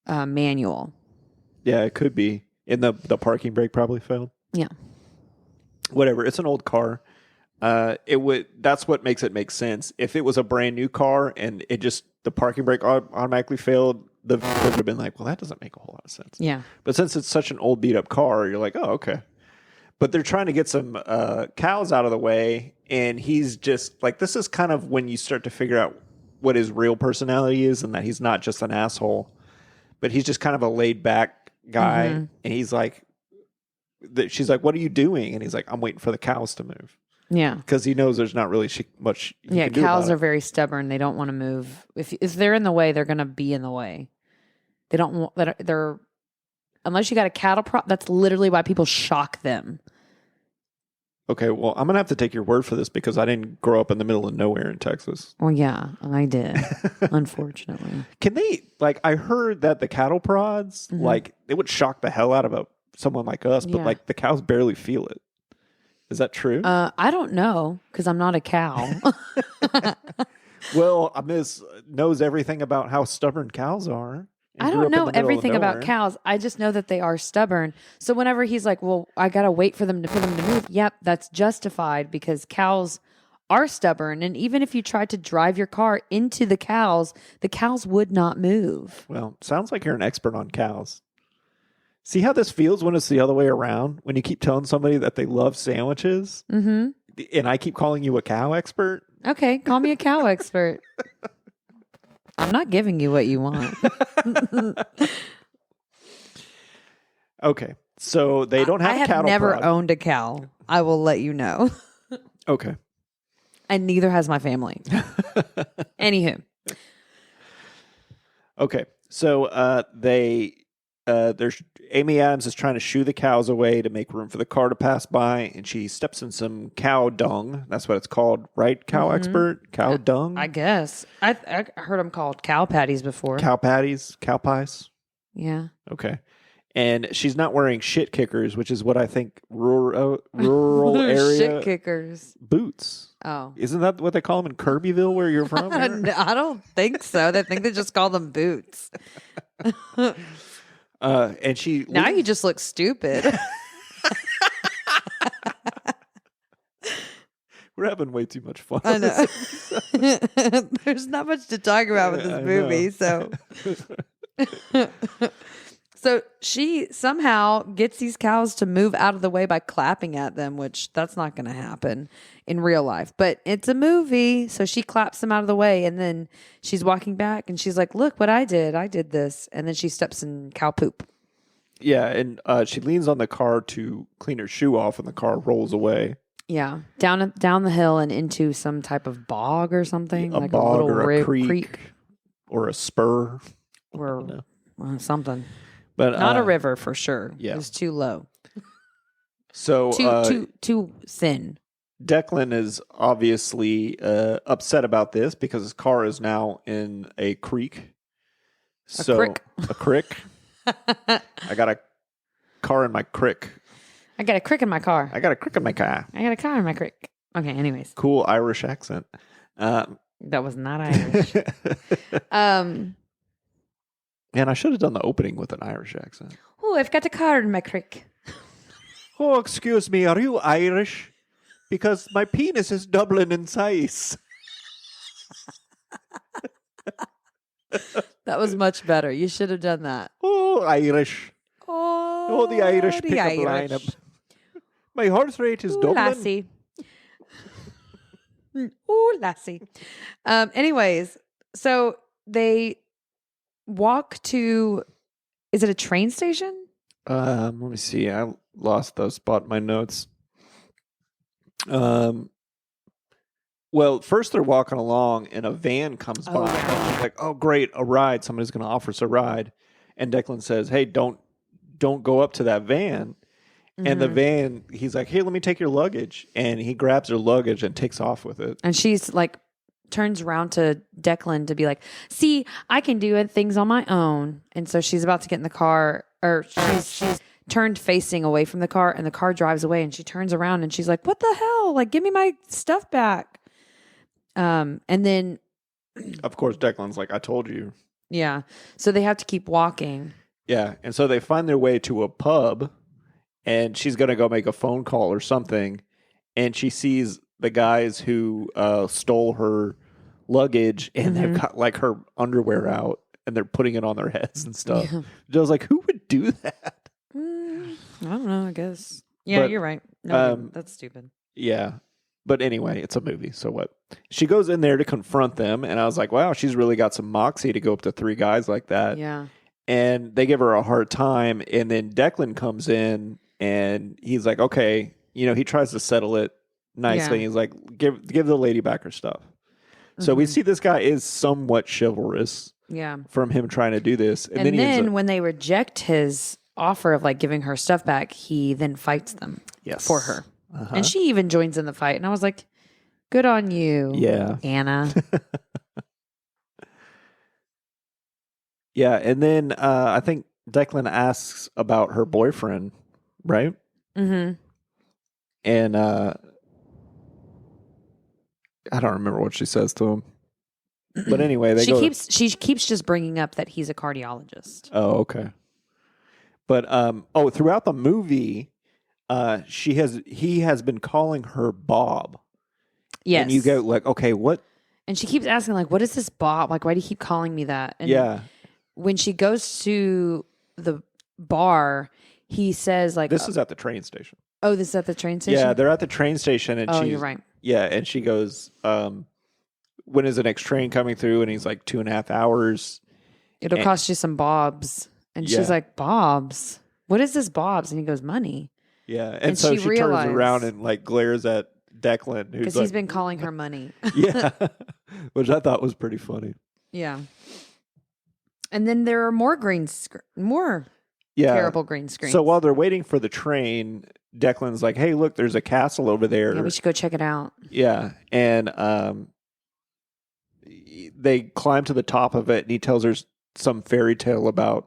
manual. Yeah, it could be. And the parking brake probably failed. Yeah. Whatever. It's an old car. That's what makes it make sense. If it was a brand new car and the parking brake automatically failed, they would have been like, well, that doesn't make a whole lot of sense. Yeah. But since it's such an old beat up car, you're like, oh, okay. But they're trying to get some cows out of the way, and he's just like, this is kind of when you start to figure out what his real personality is, and that he's not just an asshole, but he's just kind of a laid back guy. Mm-hmm. And he's like, she's like, what are you doing? And he's like, I'm waiting for the cows to move. Yeah. Because he knows there's not really much he Yeah, can do cows about are very stubborn. They don't want to move. If they're in the way, they're going to be in the way. They don't want they're unless you got a cattle prod. That's literally why people shock them. Okay, well, I'm going to have to take your word for this because I didn't grow up in the middle of nowhere in Texas. Well, yeah, I did. Unfortunately. Can they, I heard that the cattle prods, Mm-hmm. it would shock the hell out of someone like us, but Yeah. the cows barely feel it. Is that true? I don't know because I'm not a cow. Well, Miss knows everything about how stubborn cows are. and I grew don't up in know the middle of everything about nowhere. cows. I just know that they are stubborn. So whenever he's like, "Well, I gotta wait for them to move," yep, that's justified because cows are stubborn. And even if you tried to drive your car into the cows would not move. Well, sounds like you're an expert on cows. See how this feels when it's the other way around? When you keep telling somebody that they love sandwiches, Mm-hmm. and I keep calling you a cow expert? Okay, call me a cow expert. I'm not giving you what you want. Okay. So they don't have I have cattle never prod. owned a cow. I will let you know. Okay. And neither has my family. Anywho. Okay. So there's Amy Adams is trying to shoo the cows away to make room for the car to pass by, and she steps in some cow dung. That's what it's called, right? Cow expert? Cow dung? I guess. I heard them called cow patties before. Cow patties? Cow pies? Yeah. Okay. And she's not wearing shit kickers, which is what I think rural area Shit kickers. boots. Oh. Isn't that what they call them in Kirbyville, where you're from? Aaron? I don't think so. They think they just call them boots. And she Now you just look stupid. We're having way too much fun. I know. There's not much to talk about with I this movie, so. So she somehow gets these cows to move out of the way by clapping at them, which that's not going to happen in real life. But it's a movie, so she claps them out of the way, and then she's walking back, and she's like, "Look what I did! I did this!" And then she steps in cow poop. Yeah, and she leans on the car to clean her shoe off, and the car rolls away. Yeah, down the hill and into some type of bog or something, A like bog a little or a creek or a spur. or something. But Not a river for sure. yeah. It's too low. So Too thin. Declan is obviously upset about this because his car is now in a creek. Crick. A crick. I got a car in my crick. I got a crick in my car. I got a crick in my car. I got a car in my crick. Okay, anyways. Cool Irish accent. That was not Irish. Man, I should have done the opening with an Irish accent. Oh, I've got a car in my crick. Oh, excuse me, are you Irish? Because my penis is doubling in size. That was much better. You should have done that. Oh, Irish. Oh, The Irish the pickup Irish. lineup. My heart rate is Ooh, doubling. lassie. Ooh, lassie. Anyways, so they walk to, is it a train station? Let me see. I lost the spot in my notes. Well, first they're walking along and a van comes by. And she's like, "Oh, great, a ride. Somebody's going to offer us a ride." And Declan says, "Hey, don't go up to that van." And the van, he's like, "Hey, let me take your luggage." And he grabs her luggage and takes off with it. And she's like, turns around to Declan to be like, "See, I can do things on my own." And so she's about to get in the car, or she's turned facing away from the car, and the car drives away, and she turns around and she's like, "What the hell? Like, give me my stuff back." And then, Of course, Declan's like, "I told you." yeah. So they have to keep walking. Yeah. And so they find their way to a pub, and she's going to go make a phone call or something. And she sees the guys who stole her luggage, and they've got like her underwear out, and they're putting it on their heads and stuff. Yeah. I was like, who would do that? I don't know, I guess. Yeah, But, you're right. No, that's stupid. Yeah. But anyway, it's a movie. So what? She goes in there to confront them. And I was like, wow, she's really got some moxie to go up to three guys like that. Yeah. And they give her a hard time. And then Declan comes in and he's like, okay, he tries to settle it nicely. Yeah. He's like, give the lady back her stuff. So we see this guy is somewhat chivalrous Yeah. from him trying to do this. And he ends up, when they reject his offer of like giving her stuff back, he then fights them yes. for her. Uh-huh. And she even joins in the fight. And I was like, good on you. Yeah. Anna. Yeah. And then I think Declan asks about her boyfriend, right? Mm-hmm. And I don't remember what she says to him. But anyway, she keeps just bringing up that he's a cardiologist. Oh, okay. But throughout the movie, he has been calling her Bob. Yes. And you go like, okay, what? And she keeps asking like, what is this Bob? Like, why do you keep calling me that? And yeah. when she goes to the bar, he says like, this is at the train station. Oh, this is at the train station? Yeah, they're at the train station. And you're right. Yeah, and she goes, when is the next train coming through? And he's like, 2.5 hours. It'll cost you some bobs. And she's like, Bobs? What is this Bobs? And he goes, money. Yeah, and so she turns around and like glares at Declan. Because he's been calling her money. Yeah, which I thought was pretty funny. Yeah. And then there are more terrible green screens. So while they're waiting for the train, Declan's like, hey, look, there's a castle over there. Yeah, we should go check it out. Yeah, and they climb to the top of it, and he tells her some fairy tale about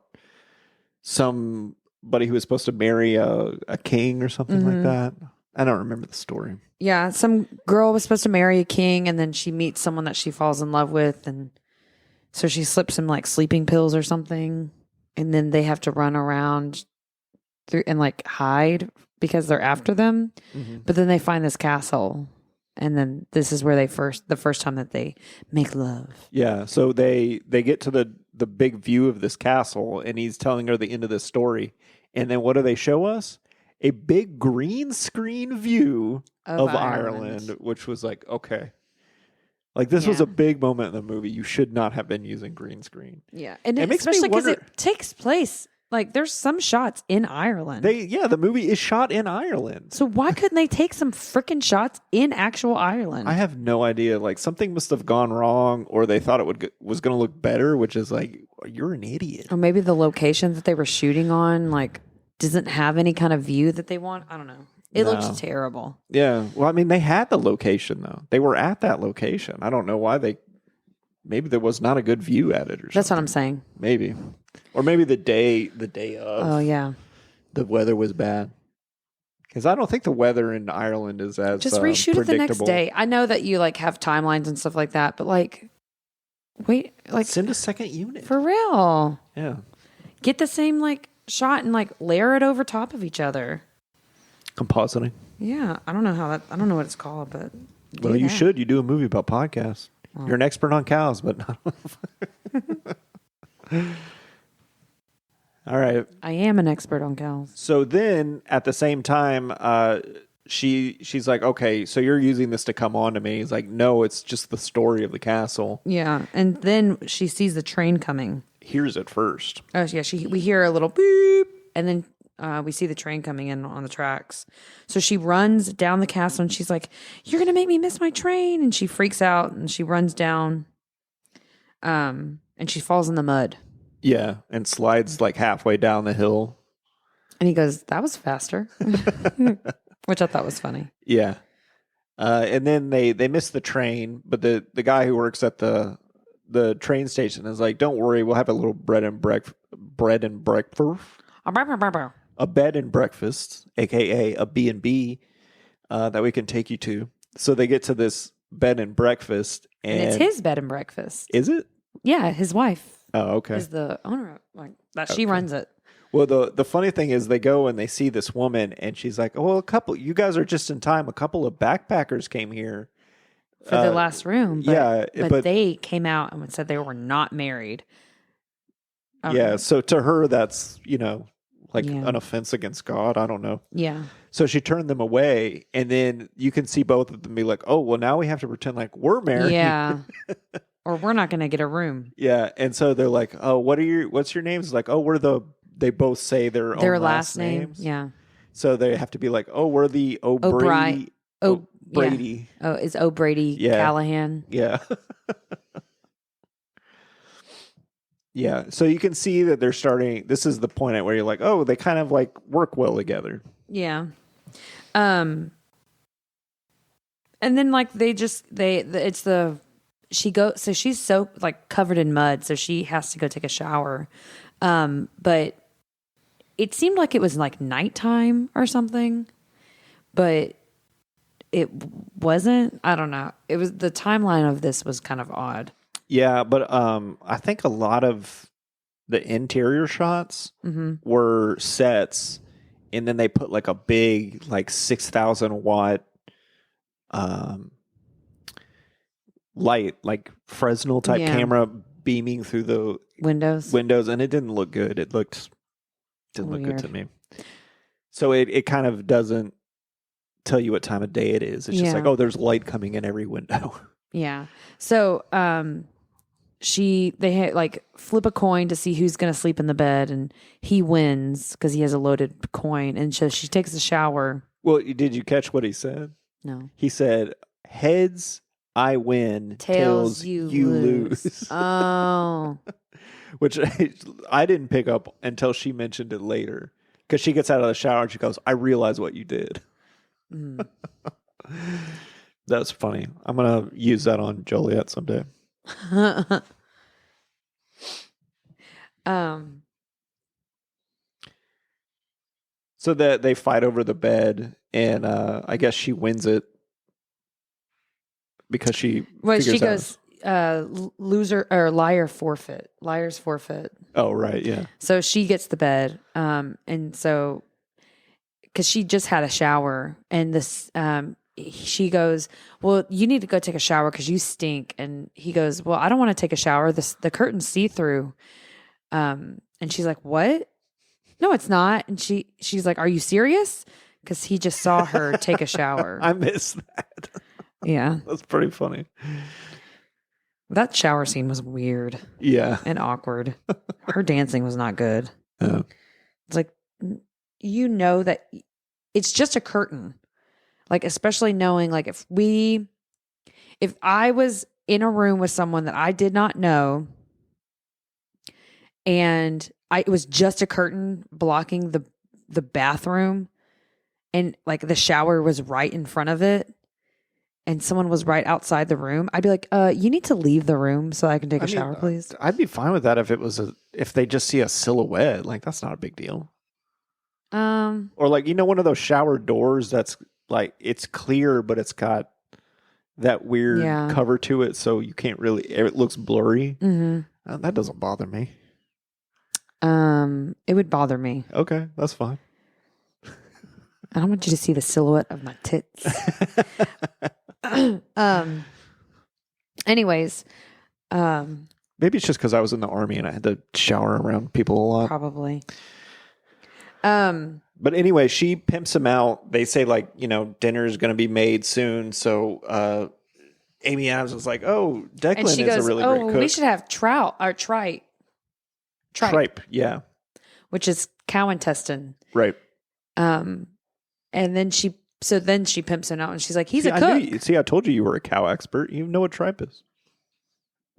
somebody who was supposed to marry a king or something like that. I don't remember the story. Yeah, some girl was supposed to marry a king, and then she meets someone that she falls in love with, and so she slips him like sleeping pills or something, and then they have to run around through and like hide because they're after them. But then they find this castle, and then this is where the first time that they make love. Yeah, so they get to the big view of this castle, and he's telling her the end of this story. And then what do they show us? A big green screen view of Ireland, which was like, okay. Like, this was a big moment in the movie. You should not have been using green screen. Yeah. And especially because it takes place, like, there's some shots in Ireland. The movie is shot in Ireland. So why couldn't they take some freaking shots in actual Ireland? I have no idea. Like, something must have gone wrong, or they thought it was going to look better, which is like, you're an idiot. Or maybe the location that they were shooting on, like, doesn't have any kind of view that they want. I don't know. It looks terrible. Yeah. Well, I mean, they had the location, though. They were at that location. I don't know why maybe there was not a good view at it or something. That's what I'm saying. Maybe. Or maybe the day of. Oh, yeah. The weather was bad. Because I don't think the weather in Ireland is as just reshoot it the next day. I know that you like have timelines and stuff like that, but like, wait, like send a second unit. For real. Yeah. Get the same like shot and like layer it over top of each other. Compositing. Yeah, I don't know what it's called, but well, you should. You do a movie about podcasts. Oh. You're an expert on cows, but not. All right. I am an expert on cows. So then, at the same time, she's like, "Okay, so you're using this to come on to me." He's like, "No, it's just the story of the castle." Yeah, and then she sees the train coming. Hears it first. Oh yeah, we hear a little beep, and then we see the train coming in on the tracks. So she runs down the castle and she's like, "You're going to make me miss my train." And she freaks out and she runs down and she falls in the mud. Yeah, and slides like halfway down the hill. And he goes, "That was faster." Which I thought was funny. Yeah. And then they miss the train, but the guy who works at the train station is like, "Don't worry, we'll have a little bread and breakfast. A bed and breakfast, aka a B&B, that we can take you to." So they get to this bed and breakfast, and it's his bed and breakfast. Is it? Yeah, his wife. Oh, okay. Is the owner like that? She runs it. Well, the funny thing is, they go and they see this woman, and she's like, "Oh, you guys are just in time. A couple of backpackers came here for the last room." But they came out and said they were not married. Yeah, so to her, that's an offense against God. I don't know. Yeah. So she turned them away, and then you can see both of them be like, "Oh, well, now we have to pretend like we're married." Yeah. Or we're not going to get a room. Yeah, and so they're like, "Oh, what's your names?" Like, "Oh, they both say their own last names." Yeah. So they have to be like, "Oh, we're the O'Brady." Brady. Yeah. Oh, is O'Brady Callahan? Yeah. Yeah, so you can see that they're starting. This is the point at where you're like, oh, they kind of like work well together. Yeah. And then like so she's so like covered in mud, so she has to go take a shower. But it seemed like it was like nighttime or something. But it wasn't. I don't know. It was the timeline of this was kind of odd. Yeah, but I think a lot of the interior shots were sets, and then they put like a big, like 6,000 watt light, like Fresnel type camera beaming through the Windows, and it didn't look good. It didn't look good to me. So it kind of doesn't tell you what time of day it is. It's just like, oh, there's light coming in every window. Yeah. So they like flip a coin to see who's going to sleep in the bed, and he wins because he has a loaded coin. And so she takes a shower. Well, did you catch what he said? No. He said, heads, I win. Tails, you lose. Oh. Which I didn't pick up until she mentioned it later. Because she gets out of the shower and she goes, I realize what you did. That's funny. I'm going to use that on Joliet someday. So that they fight over the bed, and I guess she wins it because she goes loser or liar forfeit. Liar's forfeit. Oh, right, yeah. So she gets the bed, and so because she just had a shower, and this she goes, well, you need to go take a shower because you stink. And he goes, well, I don't want to take a shower. The curtain's see-through. And she's like, what? No, it's not. And she's like, are you serious? Because he just saw her take a shower. I missed that. Yeah. That's pretty funny. That shower scene was weird. Yeah. And awkward. Her dancing was not good. Oh. It's like, you know that it's just a curtain. Like, especially knowing, like, if I was in a room with someone that I did not know and it was just a curtain blocking the bathroom and, like, the shower was right in front of it and someone was right outside the room, I'd be like, you need to leave the room so I can take a shower, please. I'd be fine with that if they just see a silhouette. Like, that's not a big deal. Or, like, one of those shower doors that's like, it's clear, but it's got that weird cover to it, so you can't really, it looks blurry. Mm-hmm. That doesn't bother me. It would bother me. Okay, that's fine. I don't want you to see the silhouette of my tits. Anyways. Maybe it's just because I was in the Army and I had to shower around people a lot. Probably. But anyway, she pimps him out. They say, like, dinner is going to be made soon. So Amy Adams was like, oh, Declan and she is goes, a really great cook. We should have trout or tripe. Tripe, yeah. Which is cow intestine. Right. And then she pimps him out and she's like, he's a cook. I told you were a cow expert. You know what tripe is.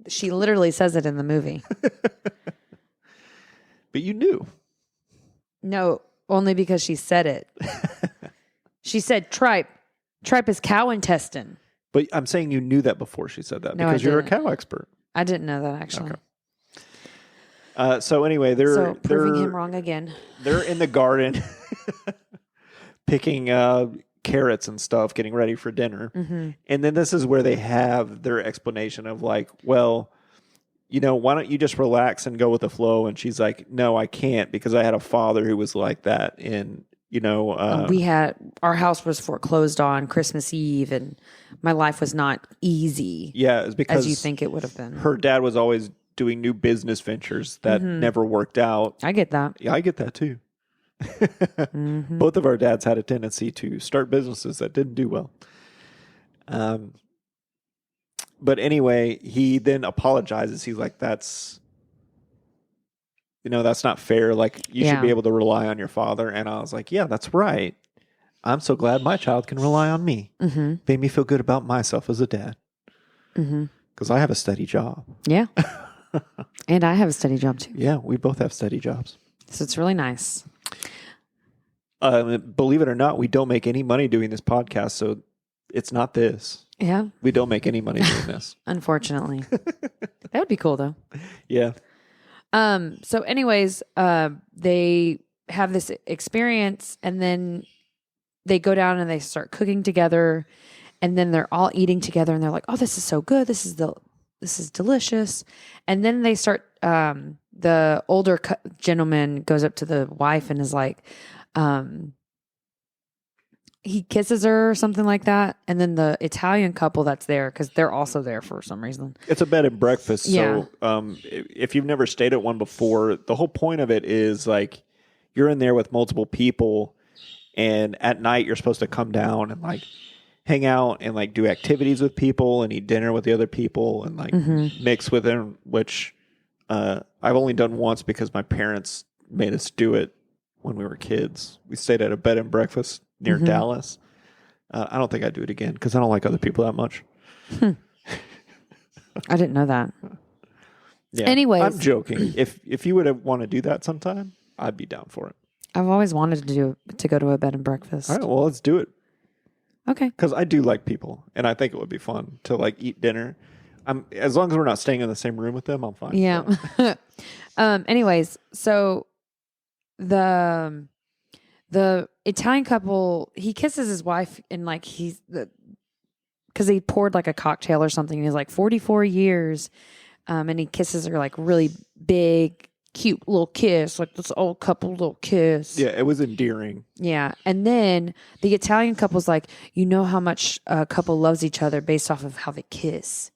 She literally says it in the movie. But you knew. No, only because she said it. She said tripe. Tripe is cow intestine. But I'm saying you knew that before she said that No, because you're a cow expert. I didn't know that, actually. Okay. So anyway, they're proving him wrong again. They're in the garden picking carrots and stuff, getting ready for dinner. Mm-hmm. And then this is where they have their explanation of, like, well, why don't you just relax and go with the flow? And she's like, no, I can't, because I had a father who was like that. And, our house was foreclosed on Christmas Eve and my life was not easy. Yeah, it's because as you think it would have been. Her dad was always doing new business ventures that never worked out. I get that. Yeah, I get that too. Both of our dads had a tendency to start businesses that didn't do well. But anyway, he then apologizes. He's like, that's not fair. Like, you should be able to rely on your father. And I was like, yeah, that's right. I'm so glad my child can rely on me. Mm-hmm. Made me feel good about myself as a dad. Because I have a steady job. Yeah. And I have a steady job too. Yeah, we both have steady jobs. So it's really nice. Believe it or not, we don't make any money doing this podcast. So it's not this. Yeah. We don't make any money doing this. Unfortunately. That would be cool though. Yeah. So anyways, they have this experience and then they go down and they start cooking together, and then they're all eating together, and they're like, "Oh, this is so good. This is delicious." And then they start. The older gentleman goes up to the wife and is like, he kisses her or something like that. And then the Italian couple that's there, because they're also there for some reason. It's a bed and breakfast. Yeah. So if you've never stayed at one before, the whole point of it is like you're in there with multiple people, and at night you're supposed to come down and like hang out and like do activities with people and eat dinner with the other people and like mix with them, which I've only done once because my parents made us do it when we were kids. We stayed at a bed and breakfast near Dallas. I don't think I'd do it again because I don't like other people that much. I didn't know that. Yeah. Anyways. I'm joking. If you would want to do that sometime, I'd be down for it. I've always wanted to go to a bed and breakfast. All right, well, let's do it. Okay. Because I do like people, and I think it would be fun to like eat dinner. As long as we're not staying in the same room with them, I'm fine. Yeah. Anyways, so the Italian couple, he kisses his wife, and like because he poured like a cocktail or something. And he's like 44 years, and he kisses her like really big, cute little kiss, like this old couple little kiss. Yeah, it was endearing. Yeah. And then the Italian couple's like, you know how much a couple loves each other based off of how they kiss.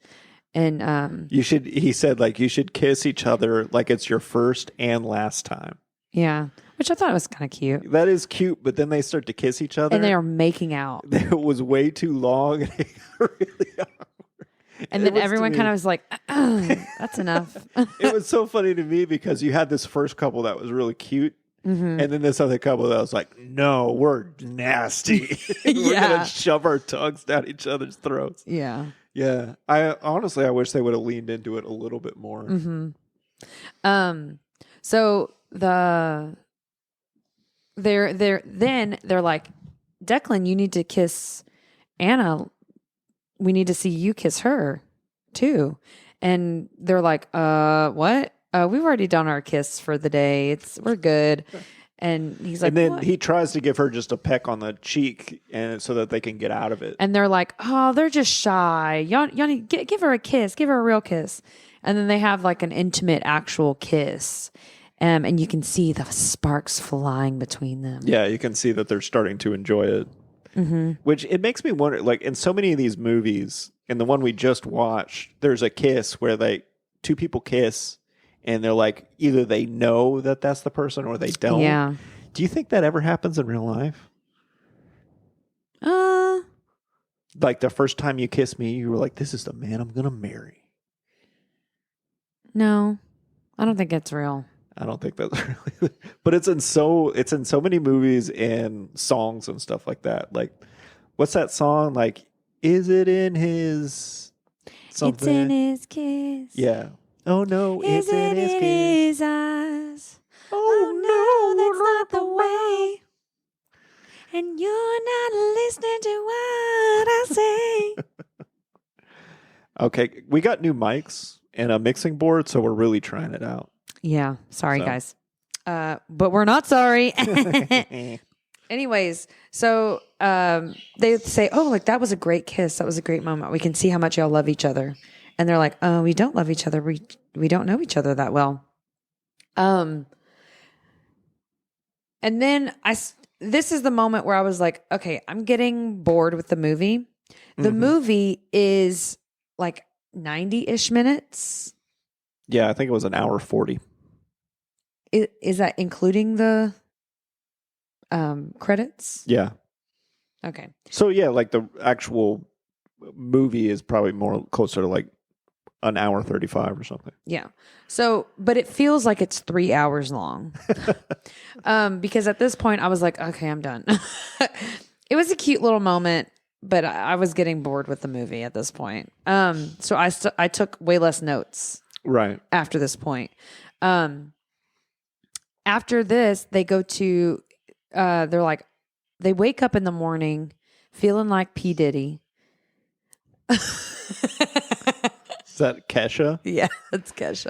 And he said like you should kiss each other like it's your first and last time. yeah, which I thought was kind of cute. That is cute, but then they start to kiss each other. And they are making out. It was way too long and it got really awkward. And then everyone kind of was like, that's enough. It was so funny to me because you had this first couple that was really cute. And then this other couple that was like, no, we're nasty. We're going to shove our tongues down each other's throats. Yeah. Yeah. I wish they would have leaned into it a little bit more. So they're like, Declan, you need to kiss Anna. We need to see you kiss her too. And they're like, what? We've already done our kiss for the day. We're good. And he's like, and then what? he tries to give her just a peck on the cheek, and so that they can get out of it. And they're like, oh, they're just shy. Y'all need give her a kiss. Give her a real kiss. And then they have like an intimate, actual kiss. And you can see the sparks flying between them. Yeah, you can see that they're starting to enjoy it. Which it makes me wonder, like in so many of these movies, in the one we just watched, there's a kiss where two people kiss, and they're like, either they know that that's the person or they don't. Yeah. Do you think that ever happens in real life? Like the first time you kissed me, you were like, this is the man I'm going to marry. No, I don't think it's real. I don't think that's really, but it's in so many movies and songs and stuff like that. Like, what's that song? Like, is it in his something? It's in his kiss. Yeah. Oh no, Is it's in it his in kiss. his eyes? Oh no, that's not the way. And you're not listening to what I say. Okay, we got new mics and a mixing board, so we're really trying it out. Yeah, sorry So. guys. But we're not sorry. Anyways, so they say, oh, like that was a great kiss. That was a great moment. We can see how much y'all love each other. And they're like, oh, we don't love each other. We don't know each other that well. And then this is the moment where I was like, okay, I'm getting bored with the movie. The movie is like 90-ish minutes. Yeah, I think it was an hour 40. Is that including the credits? Yeah. Okay. So yeah, like the actual movie is probably more closer to like an hour 35 or something. Yeah. So, but it feels like it's 3 hours long. Because at this point I was like, okay, I'm done. It was a cute little moment, but I was getting bored with the movie at this point. So I took way less notes Right. after this point. After this, they go to, they're like, they wake up in the morning feeling like P. Diddy. Is that Kesha? Yeah, it's Kesha.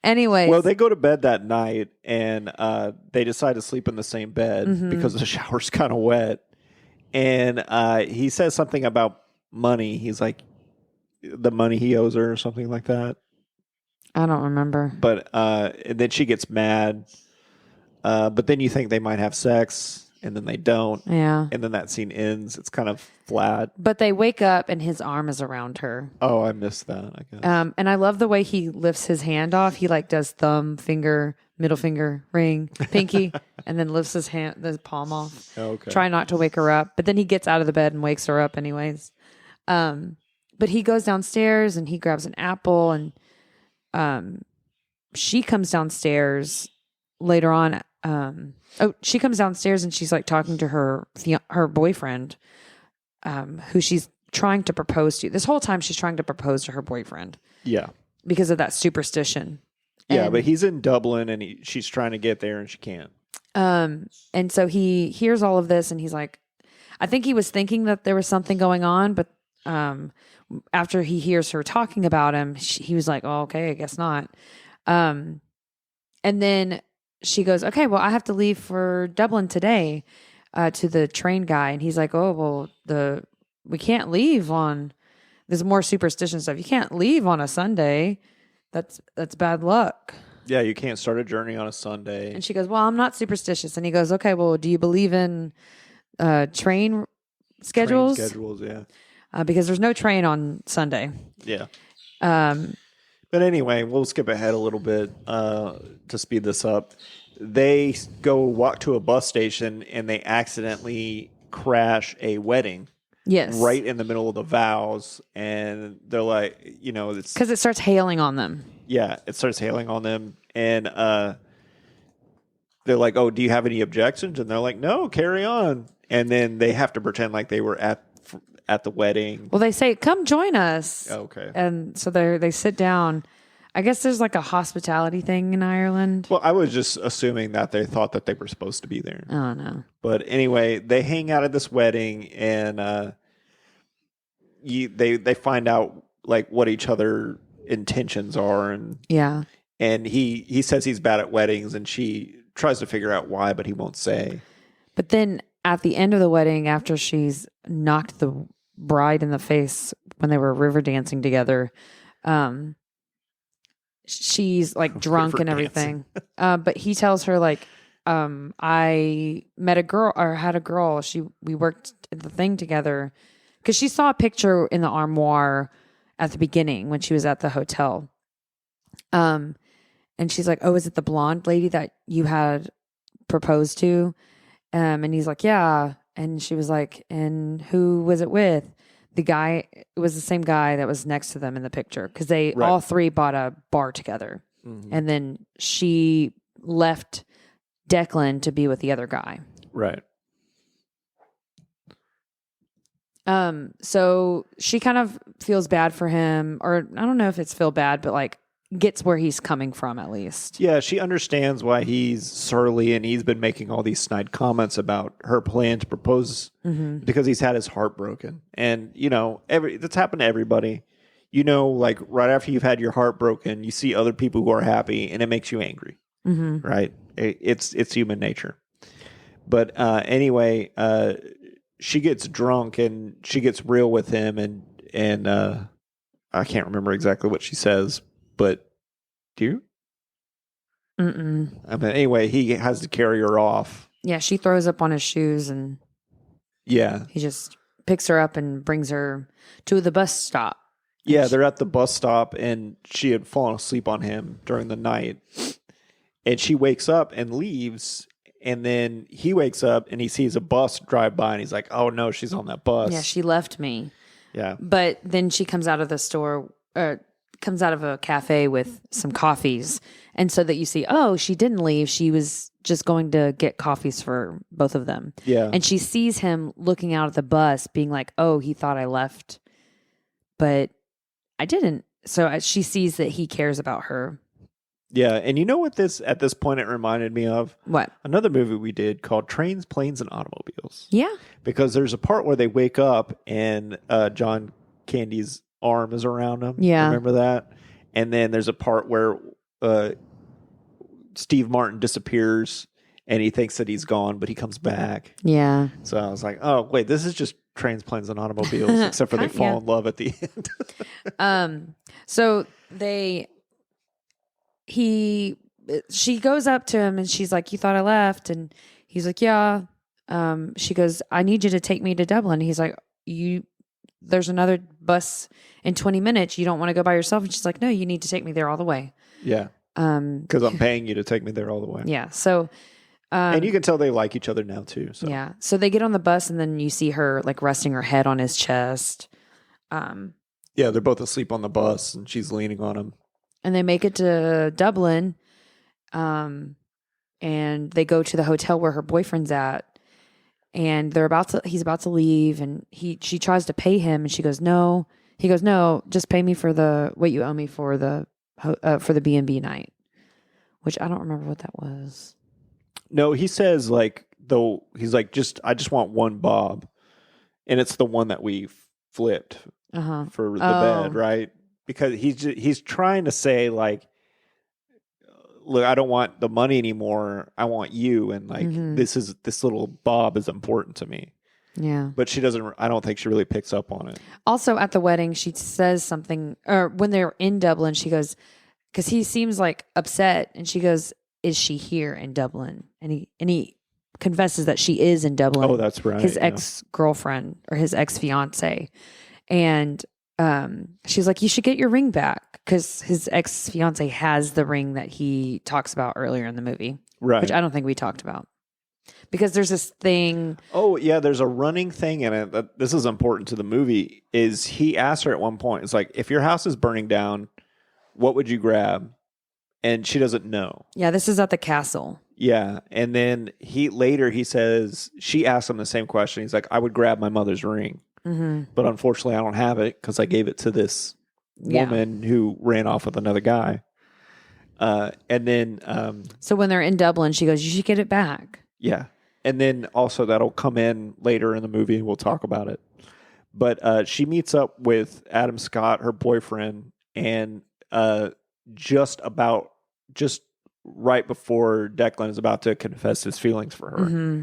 Anyways. Well, they go to bed that night and they decide to sleep in the same bed because the shower's kind of wet. And he says something about money. He's like, the money he owes her or something like that. I don't remember. But and then she gets mad. But then you think they might have sex, and then they don't. Yeah. And then that scene ends. It's kind of flat. But they wake up and his arm is around her. Oh, I missed that, I guess. And I love the way he lifts his hand off. He like does thumb, finger, middle finger, ring, pinky, and then lifts the palm off. Okay. Try not to wake her up. But then he gets out of the bed and wakes her up anyways. But he goes downstairs and he grabs an apple, and she comes downstairs later on. She comes downstairs and she's like talking to her boyfriend, who she's trying to propose to. This whole time she's trying to propose to her boyfriend. Yeah. Because of that superstition. Yeah, And- but he's in Dublin and she's trying to get there and she can't. And so he hears all of this and he's like, I think he was thinking that there was something going on, but after he hears her talking about him, he was like, oh, okay, I guess not. And then she goes, okay, well, I have to leave for Dublin today to the train guy. And he's like, oh, well, we can't leave on, there's more superstition stuff. You can't leave on a Sunday. That's bad luck. Yeah, you can't start a journey on a Sunday. And she goes, well, I'm not superstitious. And he goes, okay, well, do you believe in train schedules? Train schedules, yeah. Because there's no train on Sunday. Yeah. But anyway, we'll skip ahead a little bit to speed this up. They go walk to a bus station and they accidentally crash a wedding. Yes. Right in the middle of the vows. And they're like, it's Because it starts hailing on them. Yeah, it starts hailing on them. And they're like, oh, do you have any objections? And they're like, no, carry on. And then they have to pretend like they were at the wedding. Well, they say, come join us. Okay. And so they sit down. I guess there's like a hospitality thing in Ireland. Well, I was just assuming that they thought that they were supposed to be there. Oh, no. But anyway, they hang out at this wedding and they find out like what each other intentions are. And Yeah. And he says he's bad at weddings and she tries to figure out why, but he won't say. But then at the end of the wedding, after she's knocked the bride in the face when they were river dancing together, she's like drunk River and everything. But he tells her like, I met a girl or had a girl. We worked at the thing together because she saw a picture in the armoire at the beginning when she was at the hotel. And she's like, oh, is it the blonde lady that you had proposed to? And he's like, yeah. And she was like, and who was it with? The guy, it was the same guy that was next to them in the picture because they all three bought a bar together. Mm-hmm. And then she left Declan to be with the other guy. Right. So she kind of feels bad for him, or I don't know if it's feel bad, but like gets where he's coming from at least. Yeah, she understands why he's surly and he's been making all these snide comments about her plan to propose because he's had his heart broken. And, that's happened to everybody. Like right after you've had your heart broken, you see other people who are happy and it makes you angry. Mm-hmm. Right? It's human nature. But anyway, she gets drunk and she gets real with him and I can't remember exactly what she says. But do you? Mm-mm. I mean, anyway, he has to carry her off. Yeah, she throws up on his shoes and he just picks her up and brings her to the bus stop. Yeah, they're at the bus stop and she had fallen asleep on him during the night. And she wakes up and leaves. And then he wakes up and he sees a bus drive by and he's like, oh no, she's on that bus. Yeah, she left me. Yeah. But then she comes out of the store, comes out of a cafe with some coffees. And so that you see, oh, she didn't leave. She was just going to get coffees for both of them. Yeah. And she sees him looking out at the bus being like, oh, he thought I left, but I didn't. So she sees that he cares about her. Yeah. And you know what at this point it reminded me of? What? Another movie we did called Trains, Planes, and Automobiles. Yeah. Because there's a part where they wake up and John Candy's arm is around him. Yeah. Remember that? And then there's a part where Steve Martin disappears and he thinks that he's gone, but he comes back. Yeah. So I was like, oh, wait, this is just trains, planes, and automobiles, except for they fall in love at the end. So she goes up to him and she's like, you thought I left? And he's like, yeah. She goes, I need you to take me to Dublin. He's like, there's another bus in 20 minutes. You don't want to go by yourself? And she's like, no, you need to take me there all the way. Yeah. Because I'm paying you to take me there all the way. Yeah. So, and you can tell they like each other now too. So. Yeah. So they get on the bus and then you see her like resting her head on his chest. Yeah, they're both asleep on the bus and she's leaning on him. And they make it to Dublin. And they go to the hotel where her boyfriend's at. And he's about to leave, and she tries to pay him, and she goes, no. He goes, no, just pay me for what you owe me for the B&B night, which I don't remember what that was. No, he says he's like, I just want one bob, and it's the one that we flipped for the bed, right? Because he's trying to say like, look, I don't want the money anymore. I want you. And like, this little bob is important to me. Yeah. But I don't think she really picks up on it. Also at the wedding, she says something, or when they're in Dublin, she goes, because he seems like upset, and she goes, is she here in Dublin? And he confesses that she is in Dublin. Oh, that's right. His ex-girlfriend or his ex-fiance. And she's like, you should get your ring back, because his ex-fiance has the ring that he talks about earlier in the movie. Right. Which I don't think we talked about. Because there's this thing. Oh, yeah, there's a running thing in it that this is important to the movie, is he asks her at one point, it's like, if your house is burning down, what would you grab? And she doesn't know. Yeah, this is at the castle. Yeah. And then he says, she asks him the same question. He's like, I would grab my mother's ring. Mm-hmm. But unfortunately, I don't have it because I gave it to this woman who ran off with another guy. And then... so when they're in Dublin, she goes, you should get it back. Yeah. And then also that'll come in later in the movie. We'll talk about it. But she meets up with Adam Scott, her boyfriend, and just right before Declan is about to confess his feelings for her. Mm-hmm.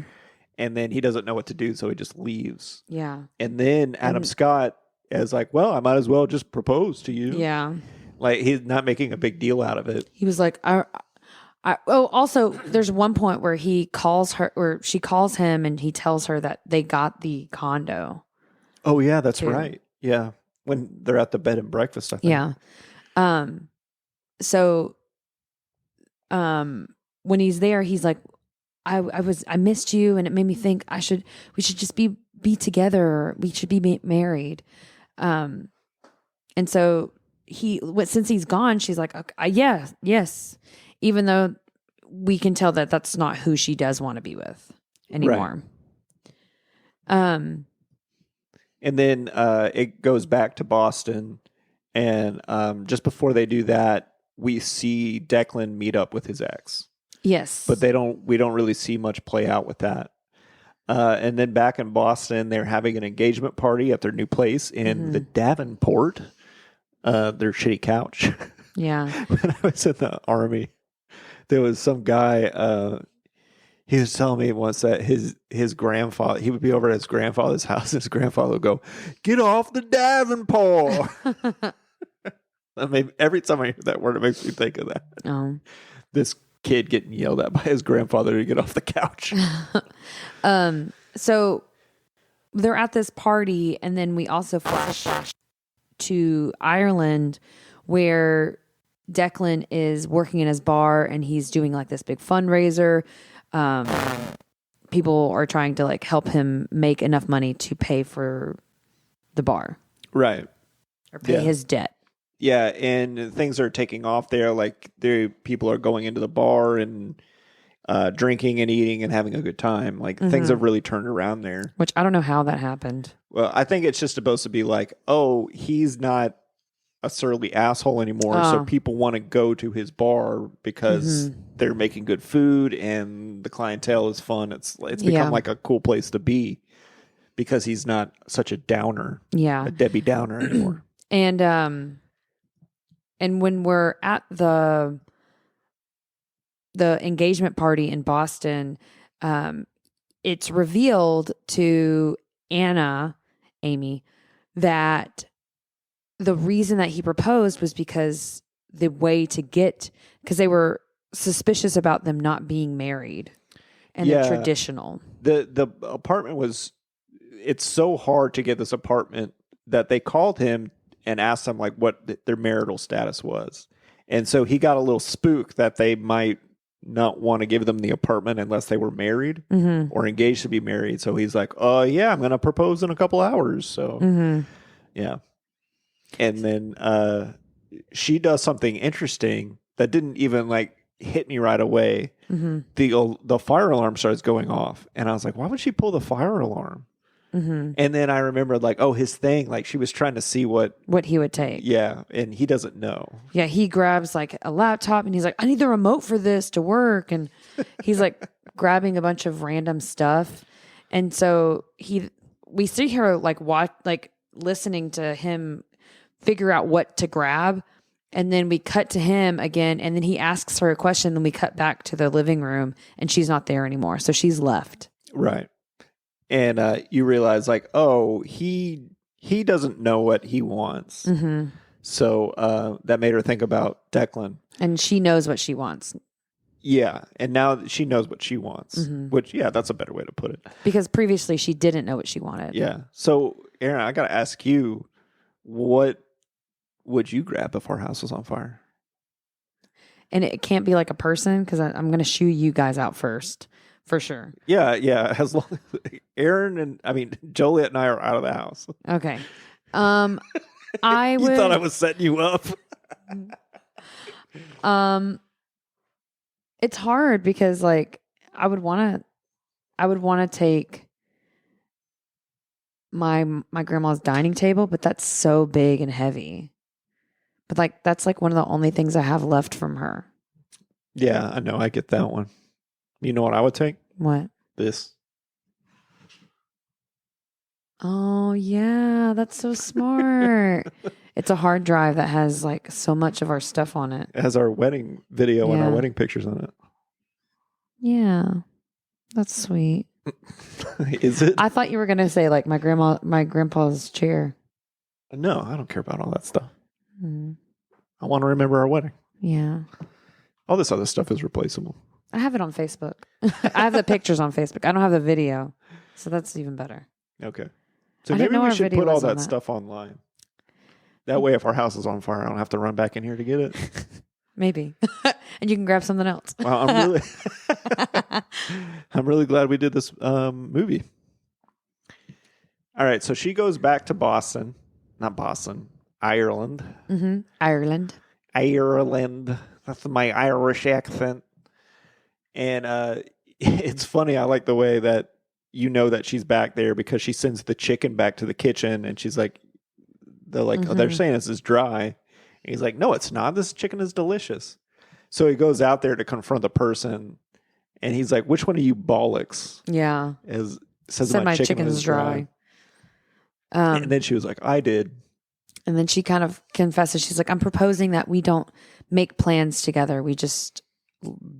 And then he doesn't know what to do, so he just leaves. Yeah. And then Adam Scott is like, well, I might as well just propose to you. Yeah. Like, he's not making a big deal out of it. He was like, also, there's one point where he calls her, or she calls him, and he tells her that they got the condo. Oh, yeah, that's right. Yeah. When they're at the bed and breakfast, I think. Yeah. So, when he's there, he's like, I missed you, and it made me think we should just be together. We should be married. And so since he's gone, she's like, okay, yes. Even though we can tell that that's not who she does want to be with anymore. Right. And then it goes back to Boston, and just before they do that, we see Declan meet up with his ex. Yes. But we don't really see much play out with that. And then back in Boston, they're having an engagement party at their new place in the Davenport, their shitty couch. Yeah. When I was in the Army, there was some guy, he was telling me once that his grandfather, he would be over at his grandfather's house, and his grandfather would go, "Get off the Davenport." I mean, every time I hear that word, it makes me think of that. Oh. This kid getting yelled at by his grandfather to get off the couch. So they're at this party, and then we also flash to Ireland, where Declan is working in his bar, and he's doing like this big fundraiser. People are trying to like help him make enough money to pay for the bar. Right. Or pay his debt. Yeah, and things are taking off there. Like, people are going into the bar and drinking and eating and having a good time. Like, things have really turned around there. Which I don't know how that happened. Well, I think it's just supposed to be like, oh, he's not a surly asshole anymore. So people want to go to his bar because they're making good food and the clientele is fun. It's become like a cool place to be because he's not such a downer. Yeah. A Debbie Downer anymore. And when we're at the the engagement party in Boston, it's revealed to Amy, that the reason that he proposed was because they were suspicious about them not being married and the traditional. The apartment it's so hard to get this apartment that they called him and asked him like what their marital status was. And so he got a little spooked that they might not want to give them the apartment unless they were married or engaged to be married. So he's like, yeah, I'm going to propose in a couple hours. So yeah. And then she does something interesting that didn't even like hit me right away. The fire alarm starts going off. And I was like, why would she pull the fire alarm? And then I remembered like, his thing, like she was trying to see what he would take. Yeah. And he doesn't know. Yeah. He grabs like a laptop and he's like, I need the remote for this to work. And he's like grabbing a bunch of random stuff. And so we see her like listening to him figure out what to grab. And then we cut to him again. And then he asks her a question. Then we cut back to the living room and she's not there anymore. So she's left. Right. And you realize like, he doesn't know what he wants. So that made her think about Declan. And she knows what she wants. Yeah. And now she knows what she wants, which, that's a better way to put it. Because previously she didn't know what she wanted. Yeah. So, Aaron, I got to ask you, what would you grab if our house was on fire? And it can't be like a person because I'm going to shoo you guys out first. For sure. Yeah. As long as Joliet and I are out of the house. Okay. I would. You thought I was setting you up. It's hard because like I would want to take my grandma's dining table, but that's so big and heavy. But like that's like one of the only things I have left from her. Yeah, I know. I get that one. You know what I would take? What? This. Oh, yeah. That's so smart. It's a hard drive that has like so much of our stuff on it. It has our wedding video and our wedding pictures on it. Yeah. That's sweet. Is it? I thought you were going to say like my grandpa's chair. No, I don't care about all that stuff. I want to remember our wedding. Yeah. All this other stuff is replaceable. I have it on Facebook. I have the pictures on Facebook. I don't have the video. So that's even better. Okay. So I didn't maybe know we our should video put all was on that that. stuff online. That way, if our house is on fire, I don't have to run back in here to get it. Maybe. And you can grab something else. Well, I'm really glad we did this movie. All right. So she goes back to Boston. Not Boston. Ireland. Ireland. That's my Irish accent. And it's funny. I like the way that you know that she's back there because she sends the chicken back to the kitchen and she's like, they're saying this is dry. And he's like, no, it's not. This chicken is delicious. So he goes out there to confront the person and he's like, which one of you bollocks? Yeah. Says Said my chicken is dry. And then she was like, I did. And then she kind of confesses. She's like, I'm proposing that we don't make plans together. We just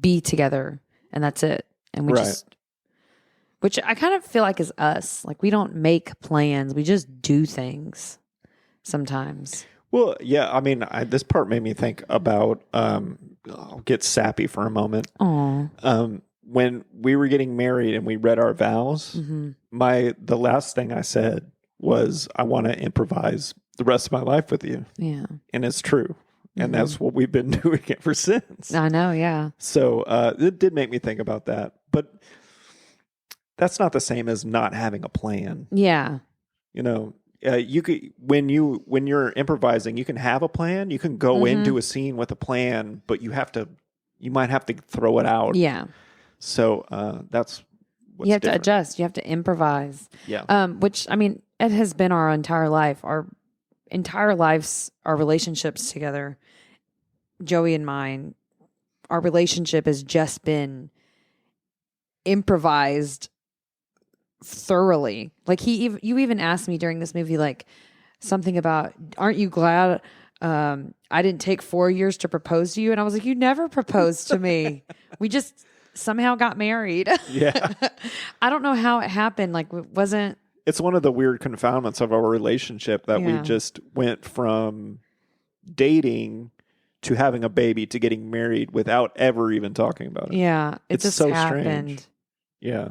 be together and that's it. And we which I kind of feel like is us. Like we don't make plans. We just do things sometimes. Well, yeah. I mean, this part made me think about, I'll get sappy for a moment. Aww. When we were getting married and we read our vows, the last thing I said was, I want to improvise the rest of my life with you. Yeah. And it's true. And that's what we've been doing ever since. I know. Yeah. So it did make me think about that. But that's not the same as not having a plan. Yeah. You know, you could when you're improvising, you can have a plan. You can go into a scene with a plan, but you might have to throw it out. Yeah. So that's what's you have different. to adjust. You have to improvise. Yeah. Which I mean, it has been our entire life. Our entire lives, our relationships together, Joey and mine, our relationship has just been improvised thoroughly. Like you even asked me during this movie, like something about, aren't you glad I didn't take 4 years to propose to you. And I was like, you never proposed to me. We just somehow got married. Yeah. I don't know how it happened. Like, it wasn't. It's one of the weird confoundments of our relationship that we Yeah. just went from dating to having a baby to getting married without ever even talking about it. Yeah. It It's just so happened. strange. Yeah.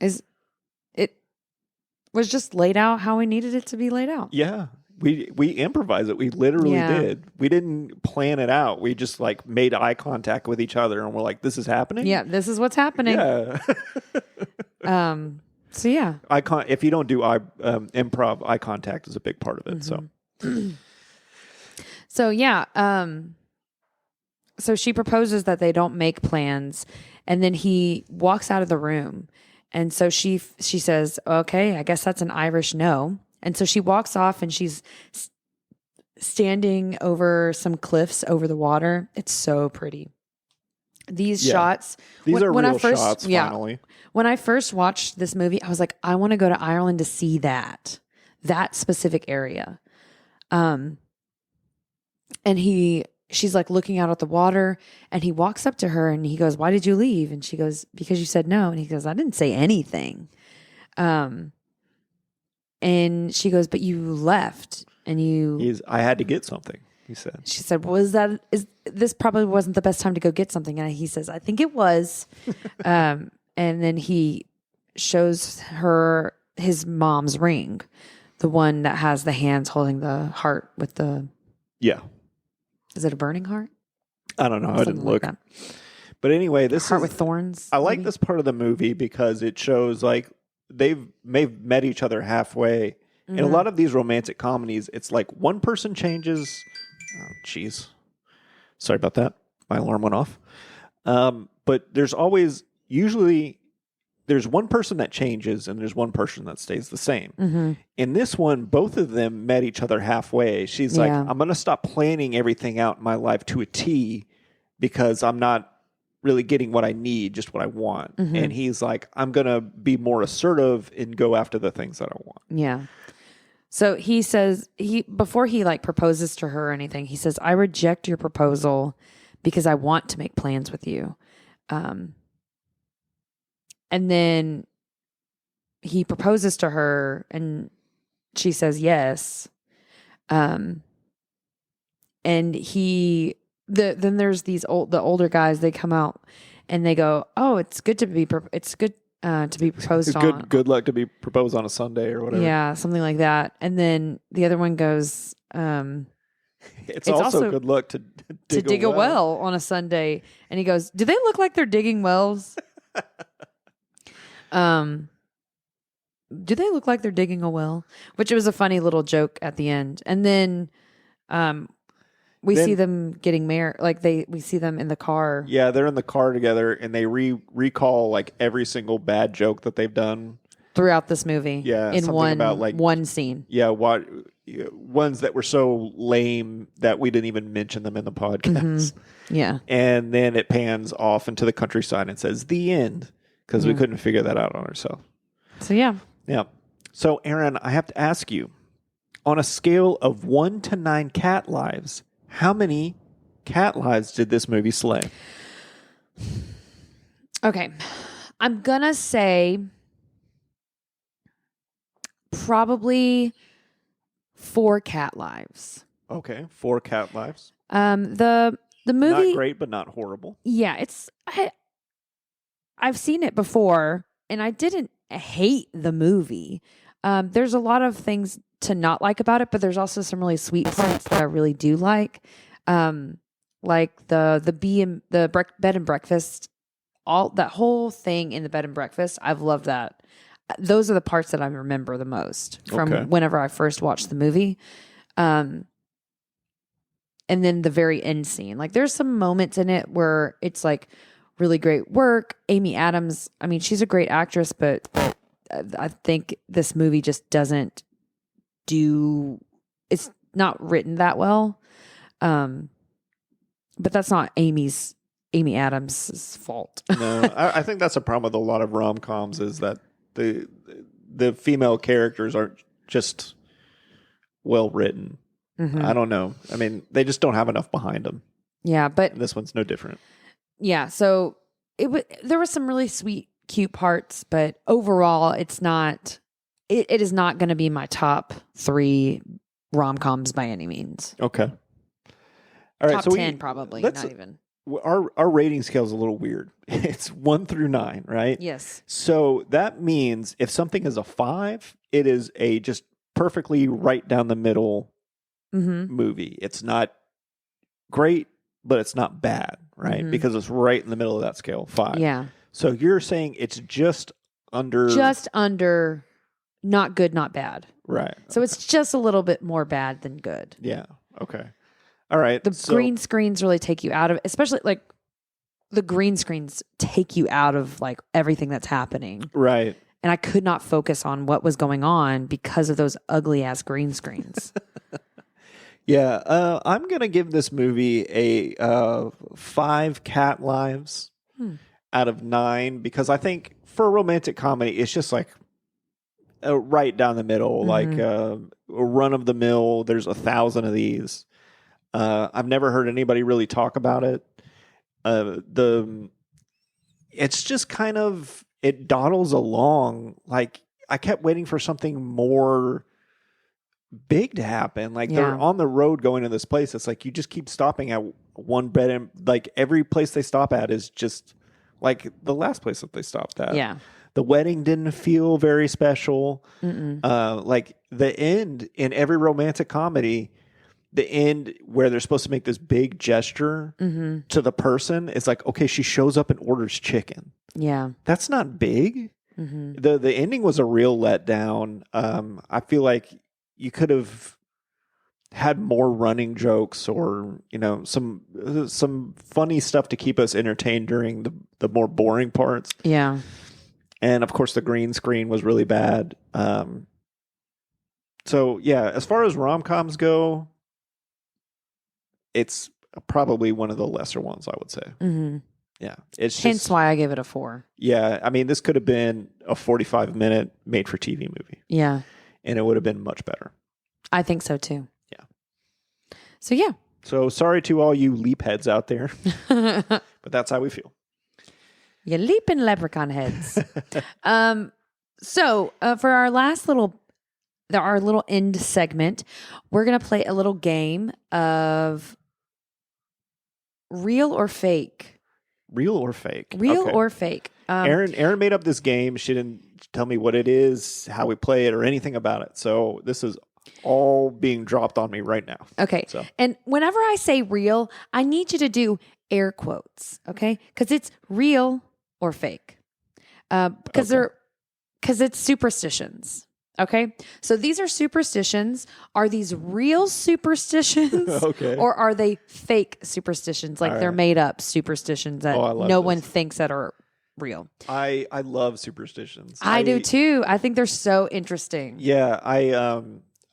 It was just laid out how we needed it to be laid out. Yeah. We improvised it. We literally Yeah. did. We didn't plan it out. We just like made eye contact with each other and we're like, this is happening? Yeah. This is what's happening. Yeah. So yeah. If you don't do improv, eye contact is a big part of it. Mm-hmm. So yeah. So she proposes that they don't make plans, and then he walks out of the room. And so she says, okay, I guess that's an Irish no. And so she walks off and she's standing over some cliffs over the water. It's so pretty. These shots. These are when real I first, shots, finally. When I first watched this movie, I was like, I want to go to Ireland to see that specific area. And she's like looking out at the water, and he walks up to her and he goes, why did you leave? And she goes, because you said no. And he goes, I didn't say anything. And she goes, but you left and I had to get something, he said. she said, well, this probably wasn't the best time to go get something. And he says, I think it was. And then he shows her his mom's ring, the one that has the hands holding the heart with the, Yeah. is it a burning heart? I don't know. I Something didn't like look. that. But anyway, this Heart is with thorns. I like maybe? this part of the movie because it shows like they've met each other halfway. In a lot of these romantic comedies, it's like one person changes. Oh, jeez. Sorry about that. My alarm went off. But there's usually one person that changes and there's one person that stays the same. Mm-hmm. In this one, both of them met each other halfway. She's like, Yeah. I'm going to stop planning everything out in my life to a T because I'm not really getting what I need, just what I want. Mm-hmm. And he's like, I'm going to be more assertive and go after the things that I want. Yeah. So he says, before he like proposes to her or anything, he says, I reject your proposal because I want to make plans with you. And then he proposes to her and she says yes. And then there's the older guys, they come out and they go, oh, it's good to be proposed on. Good luck to be proposed on a Sunday or whatever. Yeah, something like that. And then the other one goes, It's also good luck to dig a well on a Sunday. And he goes, do they look like they're digging wells? Do they look like they're digging a well? Which was a funny little joke at the end. And then we see them getting married. Like we see them in the car. Yeah, they're in the car together and they recall like every single bad joke that they've done throughout this movie. Yeah, in something about, like, one scene. Yeah, ones that were so lame that we didn't even mention them in the podcast. Yeah. And then it pans off into the countryside and says the end because we couldn't figure that out on ourselves. So yeah. Yeah. So Aaron, I have to ask you, on a scale of 1 to 9 cat lives, how many cat lives did this movie slay? Okay. I'm going to say probably 4 cat lives. Okay, 4 cat lives. The movie, Not great, but not horrible. yeah, I've seen it before and I didn't hate the movie. There's a lot of things to not like about it, but there's also some really sweet parts that I really do like. Like the bed and breakfast, all that whole thing in the bed and breakfast. I've loved that. Those are the parts that I remember the most from whenever I first watched the movie. And then the very end scene, like there's some moments in it where it's like really great work. Amy Adams, I mean, she's a great actress, but I think this movie just doesn't it's not written that well. But that's not Amy Adams' fault. No, I think that's a problem with a lot of rom-coms is that the female characters aren't just well written. I don't know. I mean, they just don't have enough behind them. Yeah, but And this one's no different. yeah, so there were some really sweet, cute parts, but overall, it's not. It is not going to be my top 3 rom-coms by any means. Okay. All right. Top so 10 probably, not even. Our rating scale is a little weird. It's 1 through 9, right? Yes. So that means if something is a 5, it is a just perfectly right down the middle movie. It's not great, but it's not bad, right? Because it's right in the middle of that scale, 5. Yeah. So you're saying it's just under. Not good, not bad. Right. So it's just a little bit more bad than good. Yeah. Okay. All right. The green screens really take you out of, especially like the green screens take you out of like everything that's happening. Right. And I could not focus on what was going on because of those ugly ass green screens. Yeah. I'm going to give this movie a 5 cat lives out of 9 because I think for a romantic comedy, it's just like right down the middle, like a run of the mill. There's 1,000 of these. I've never heard anybody really talk about it. It's just kind of, it dawdles along. Like I kept waiting for something more big to happen. Like they're on the road going to this place. It's like you just keep stopping at one bed, and like every place they stop at is just like the last place that they stopped at. Yeah. The wedding didn't feel very special. Like the end in every romantic comedy, the end where they're supposed to make this big gesture to the person, it's like, okay, she shows up and orders chicken. Yeah. That's not big. The ending was a real letdown. I feel like you could have had more running jokes or, some funny stuff to keep us entertained during the more boring parts. Yeah. And of course, the green screen was really bad. So yeah, as far as rom-coms go, it's probably one of the lesser ones, I would say. Yeah, it's hence why I gave it a 4. Yeah, I mean, this could have been a 45-minute made-for-TV movie. Yeah, and it would have been much better. I think so too. Yeah. So yeah. So sorry to all you leap heads out there, but that's how we feel. You leaping leprechaun heads. So for our last little end segment, we're gonna play a little game of real or fake. Real or fake? Real Okay. or fake. Aaron made up this game. She didn't tell me what it is, how we play it, or anything about it. So this is all being dropped on me right now. Okay. So. And whenever I say real, I need you to do air quotes, okay? Because it's real or fake. Because it's superstitions. Okay. So these are superstitions. Are these real superstitions? Okay. Or are they fake superstitions? Like they're made up superstitions that no one thinks that are real. I love superstitions. I do too. I think they're so interesting. Yeah.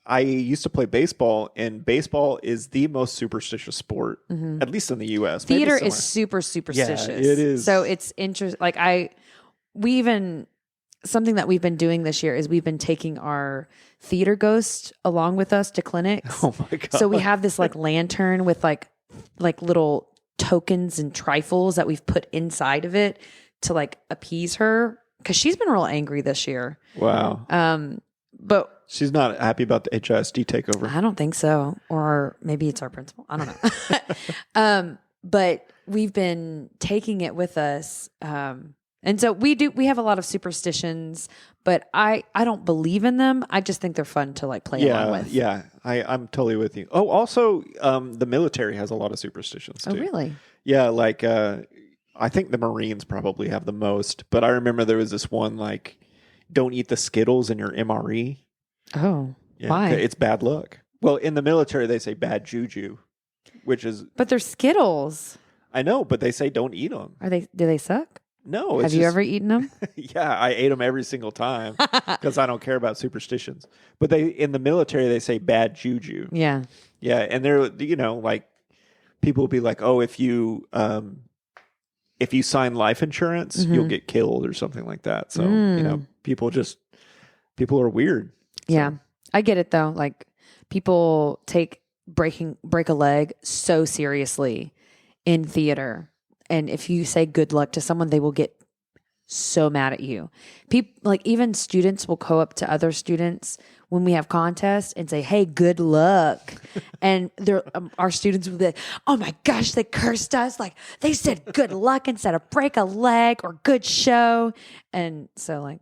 I used to play baseball, and baseball is the most superstitious sport, at least in the U.S. Theater is super superstitious. Yeah, it is. So it's interesting. Like something that we've been doing this year is we've been taking our theater ghost along with us to clinics. Oh my God. So we have this like lantern with like little tokens and trifles that we've put inside of it to like appease her, because she's been real angry this year. Wow. But she's not happy about the HISD takeover. I don't think so. Or maybe it's our principal. I don't know. But we've been taking it with us. And so we have a lot of superstitions, but I don't believe in them. I just think they're fun to like play along with. Yeah. I'm totally with you. Oh, also, the military has a lot of superstitions too. Oh, really? Yeah. Like, I think the Marines probably have the most, but I remember there was this one, like, don't eat the Skittles in your MRE. Oh, Yeah, why? It's bad luck. Well, in the military, they say bad juju, which is... But they're Skittles. I know, but they say don't eat them. Do they suck? No. Have you ever eaten them? Yeah, I ate them every single time because I don't care about superstitions. But in the military, they say bad juju. Yeah. Yeah, and they're, like, people will be like, oh, if you sign life insurance, you'll get killed or something like that. So, people are weird. So. Yeah. I get it though. Like people take break a leg so seriously in theater. And if you say good luck to someone, they will get so mad at you. People, like even students will go up to other students when we have contests and say, "Hey, good luck." And our students will be like, "Oh my gosh, they cursed us. Like they said good luck instead of break a leg or good show." And so like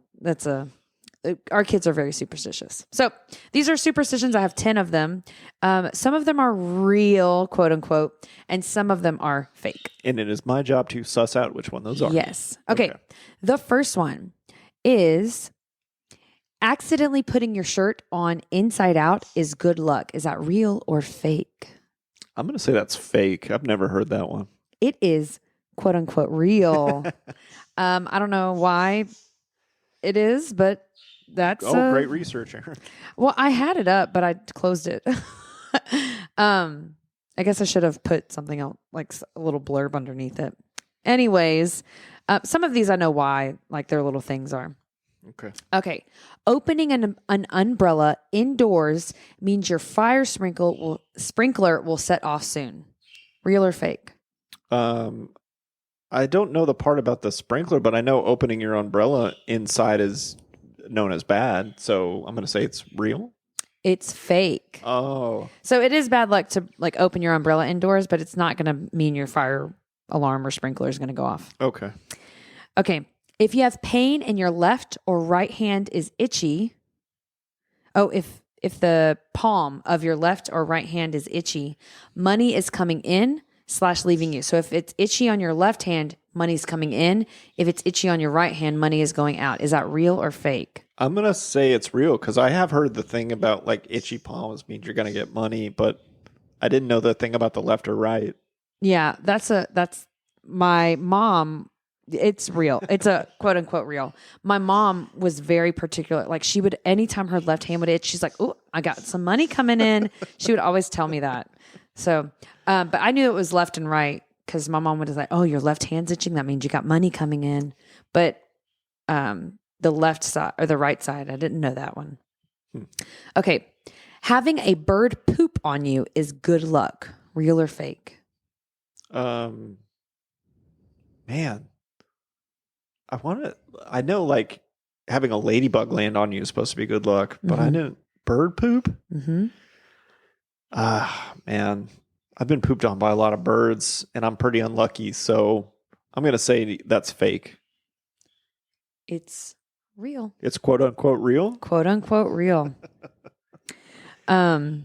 our kids are very superstitious. So these are superstitions. I have 10 of them. Some of them are real, quote unquote, and some of them are fake. And it is my job to suss out which one those are. Yes. Okay. The first one is accidentally putting your shirt on inside out is good luck. Is that real or fake? I'm going to say that's fake. I've never heard that one. It is, quote unquote, real. I don't know why it is, but that's great research, Aaron. Well, I had it up, but I closed it. I guess I should have put something else, like a little blurb underneath it. Anyways, some of these I know why, like their little things are. Okay. Opening an umbrella indoors means your fire sprinkler will set off soon. Real or fake? I don't know the part about the sprinkler, but I know opening your umbrella inside is known as bad. So I'm going to say it's real. It's fake. Oh. So it is bad luck to like open your umbrella indoors, but it's not going to mean your fire alarm or sprinkler is going to go off. Okay. Okay. If you have pain and your left or right hand is itchy. Oh, if the palm of your left or right hand is itchy, money is coming in / leaving you. So if it's itchy on your left hand, money's coming in. If it's itchy on your right hand, money is going out. Is that real or fake? I'm going to say it's real because I have heard the thing about like itchy palms means you're going to get money, but I didn't know the thing about the left or right. Yeah, that's my mom. It's real. It's a quote unquote real. My mom was very particular. Like she would, anytime her left hand would itch, she's like, "Oh, I got some money coming in." She would always tell me that. So, but I knew it was left and right because my mom would say, "Oh, your left hand's itching. That means you got money coming in." But the left side or the right side, I didn't know that one. Okay. Having a bird poop on you is good luck. Real or fake? Man, I know like having a ladybug land on you is supposed to be good luck, but I know bird poop. Mm-hmm. Man, I've been pooped on by a lot of birds and I'm pretty unlucky. So I'm going to say that's fake. It's real. It's quote unquote real. Quote unquote real. I've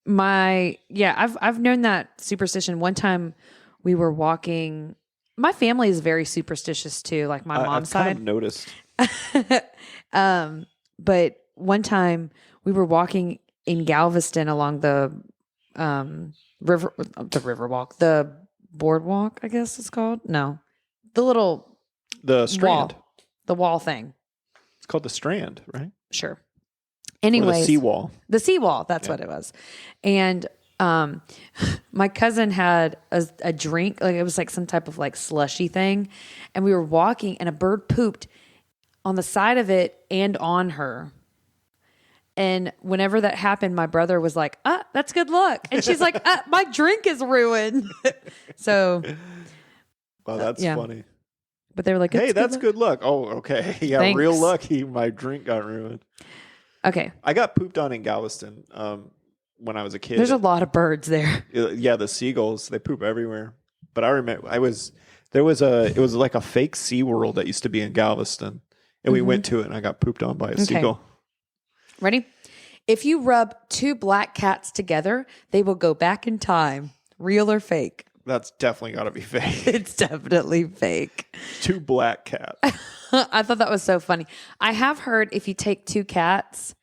known that superstition. One time we were walking. My family is very superstitious too, like my mom's side. Kind of noticed. But one time we were walking in Galveston along the the boardwalk, I guess it's called. No, the Strand. The wall thing. It's called the Strand, right? Sure. Anyways, the seawall. The seawall. That's what it was. And my cousin had a drink, like it was like some type of like slushy thing, and we were walking, and a bird pooped on the side of it and on her. And whenever that happened, my brother was like, that's good luck. And she's like, my drink is ruined. So. Wow, that's funny. But they were like, hey, that's good luck. Oh, okay. Yeah, Thanks. Real lucky. My drink got ruined. Okay. I got pooped on in Galveston when I was a kid. There's a lot of birds there. Yeah, the seagulls, they poop everywhere. But I remember it was like a fake SeaWorld that used to be in Galveston. And we went to it and I got pooped on by a seagull. Ready? If you rub two black cats together, they will go back in time. Real or fake? That's definitely got to be fake. It's definitely fake. Two black cats. I thought that was so funny. I have heard if you take two cats,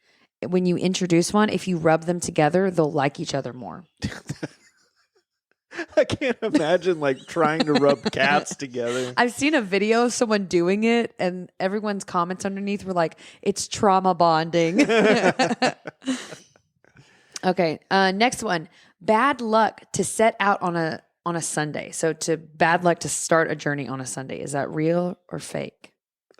when you introduce one, if you rub them together, they'll like each other more. I can't imagine like trying to rub cats together. I've seen a video of someone doing it, and everyone's comments underneath were like, "It's trauma bonding." Okay, next one. Bad luck to set out on a Sunday. So bad luck to start a journey on a Sunday. Is that real or fake?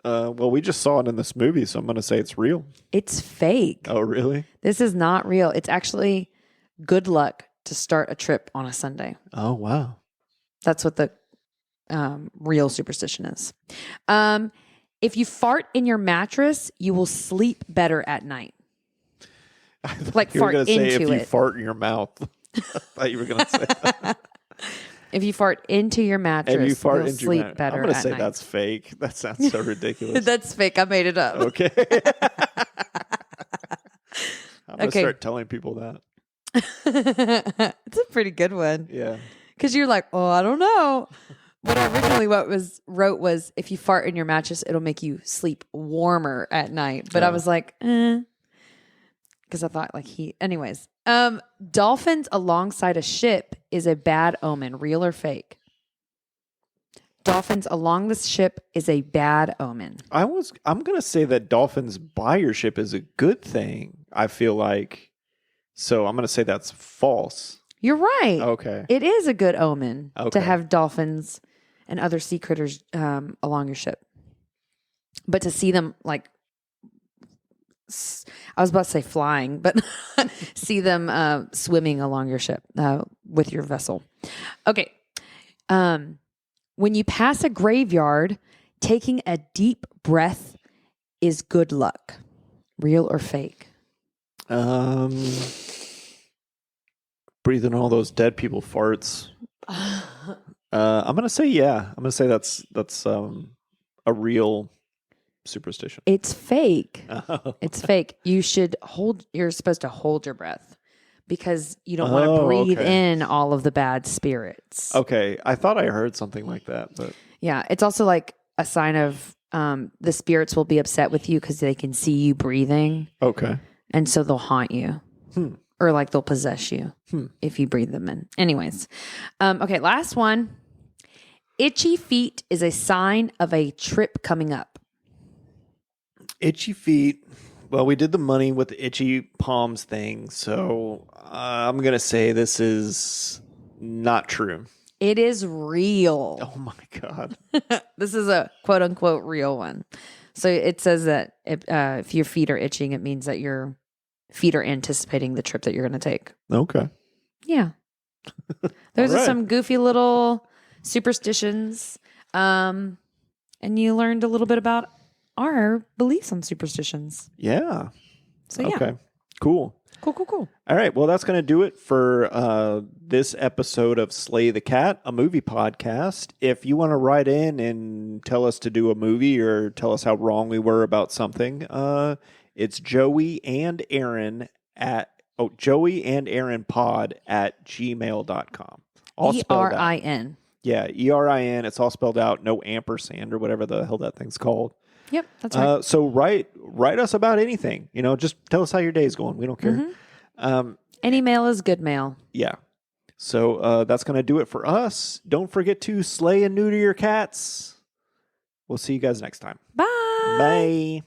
Well, we just saw it in this movie, so I'm going to say it's real. It's fake. Oh, really? This is not real. It's actually good luck to start a trip on a Sunday. Oh, wow. That's what the real superstition is. If you fart in your mattress, you will sleep better at night. Like You were fart gonna say into if you it. fart in your mouth. I thought you were going to say that. If you fart into your mattress, If you fart you'll into sleep your better I'm going to at say night. that's fake. That sounds so ridiculous. That's fake. I made it up. Okay. I'm going to Okay. start telling people that. It's a pretty good one. Yeah. Because you're like, oh, I don't know. What I originally wrote was if you fart in your mattress, it'll make you sleep warmer at night. But I was like, because I thought anyways. Dolphins alongside a ship is a bad omen, real or fake? Dolphins along the ship is a bad omen. I'm going to say that dolphins by your ship is a good thing. I feel like. So I'm going to say that's false. You're right. Okay. It is a good omen Okay. to have dolphins and other sea critters along your ship. But to see them I was about to say flying, but see them swimming along your ship with your vessel. Okay. When you pass a graveyard, taking a deep breath is good luck. Real or fake? Breathing all those dead people farts. I'm going to say yeah. I'm going to say that's a real superstition. It's fake. Oh. It's fake. You're supposed to hold your breath because you don't want to Oh, breathe okay. in all of the bad spirits. Okay, I thought I heard something like that, but Yeah. It's also like a sign of the spirits will be upset with you because they can see you breathing. okay. And so they'll haunt you. Or like they'll possess you if you breathe them in. Anyways. Okay, last one. Itchy feet is a sign of a trip coming up. Itchy feet. Well, we did the money with the itchy palms thing, so I'm going to say this is not true. It is real. Oh my God. This is a quote unquote real one. So it says that if your feet are itching, it means that your feet are anticipating the trip that you're going to take. Okay. Yeah. Those All are right. some goofy little superstitions. And you learned a little bit about our beliefs on superstitions. Yeah. So yeah. Okay. Cool. Cool. All right. Well, that's going to do it for this episode of Slay the Cat, a movie podcast. If you want to write in and tell us to do a movie or tell us how wrong we were about something, it's joeyanderinpod at gmail.com. All spelled out. ERIN. Yeah, ERIN. It's all spelled out. No ampersand or whatever the hell that thing's called. Yep, that's right. So write us about anything. Just tell us how your day's going. We don't care. Any mail is good mail. Yeah. So that's going to do it for us. Don't forget to slay and neuter your cats. We'll see you guys next time. Bye. Bye.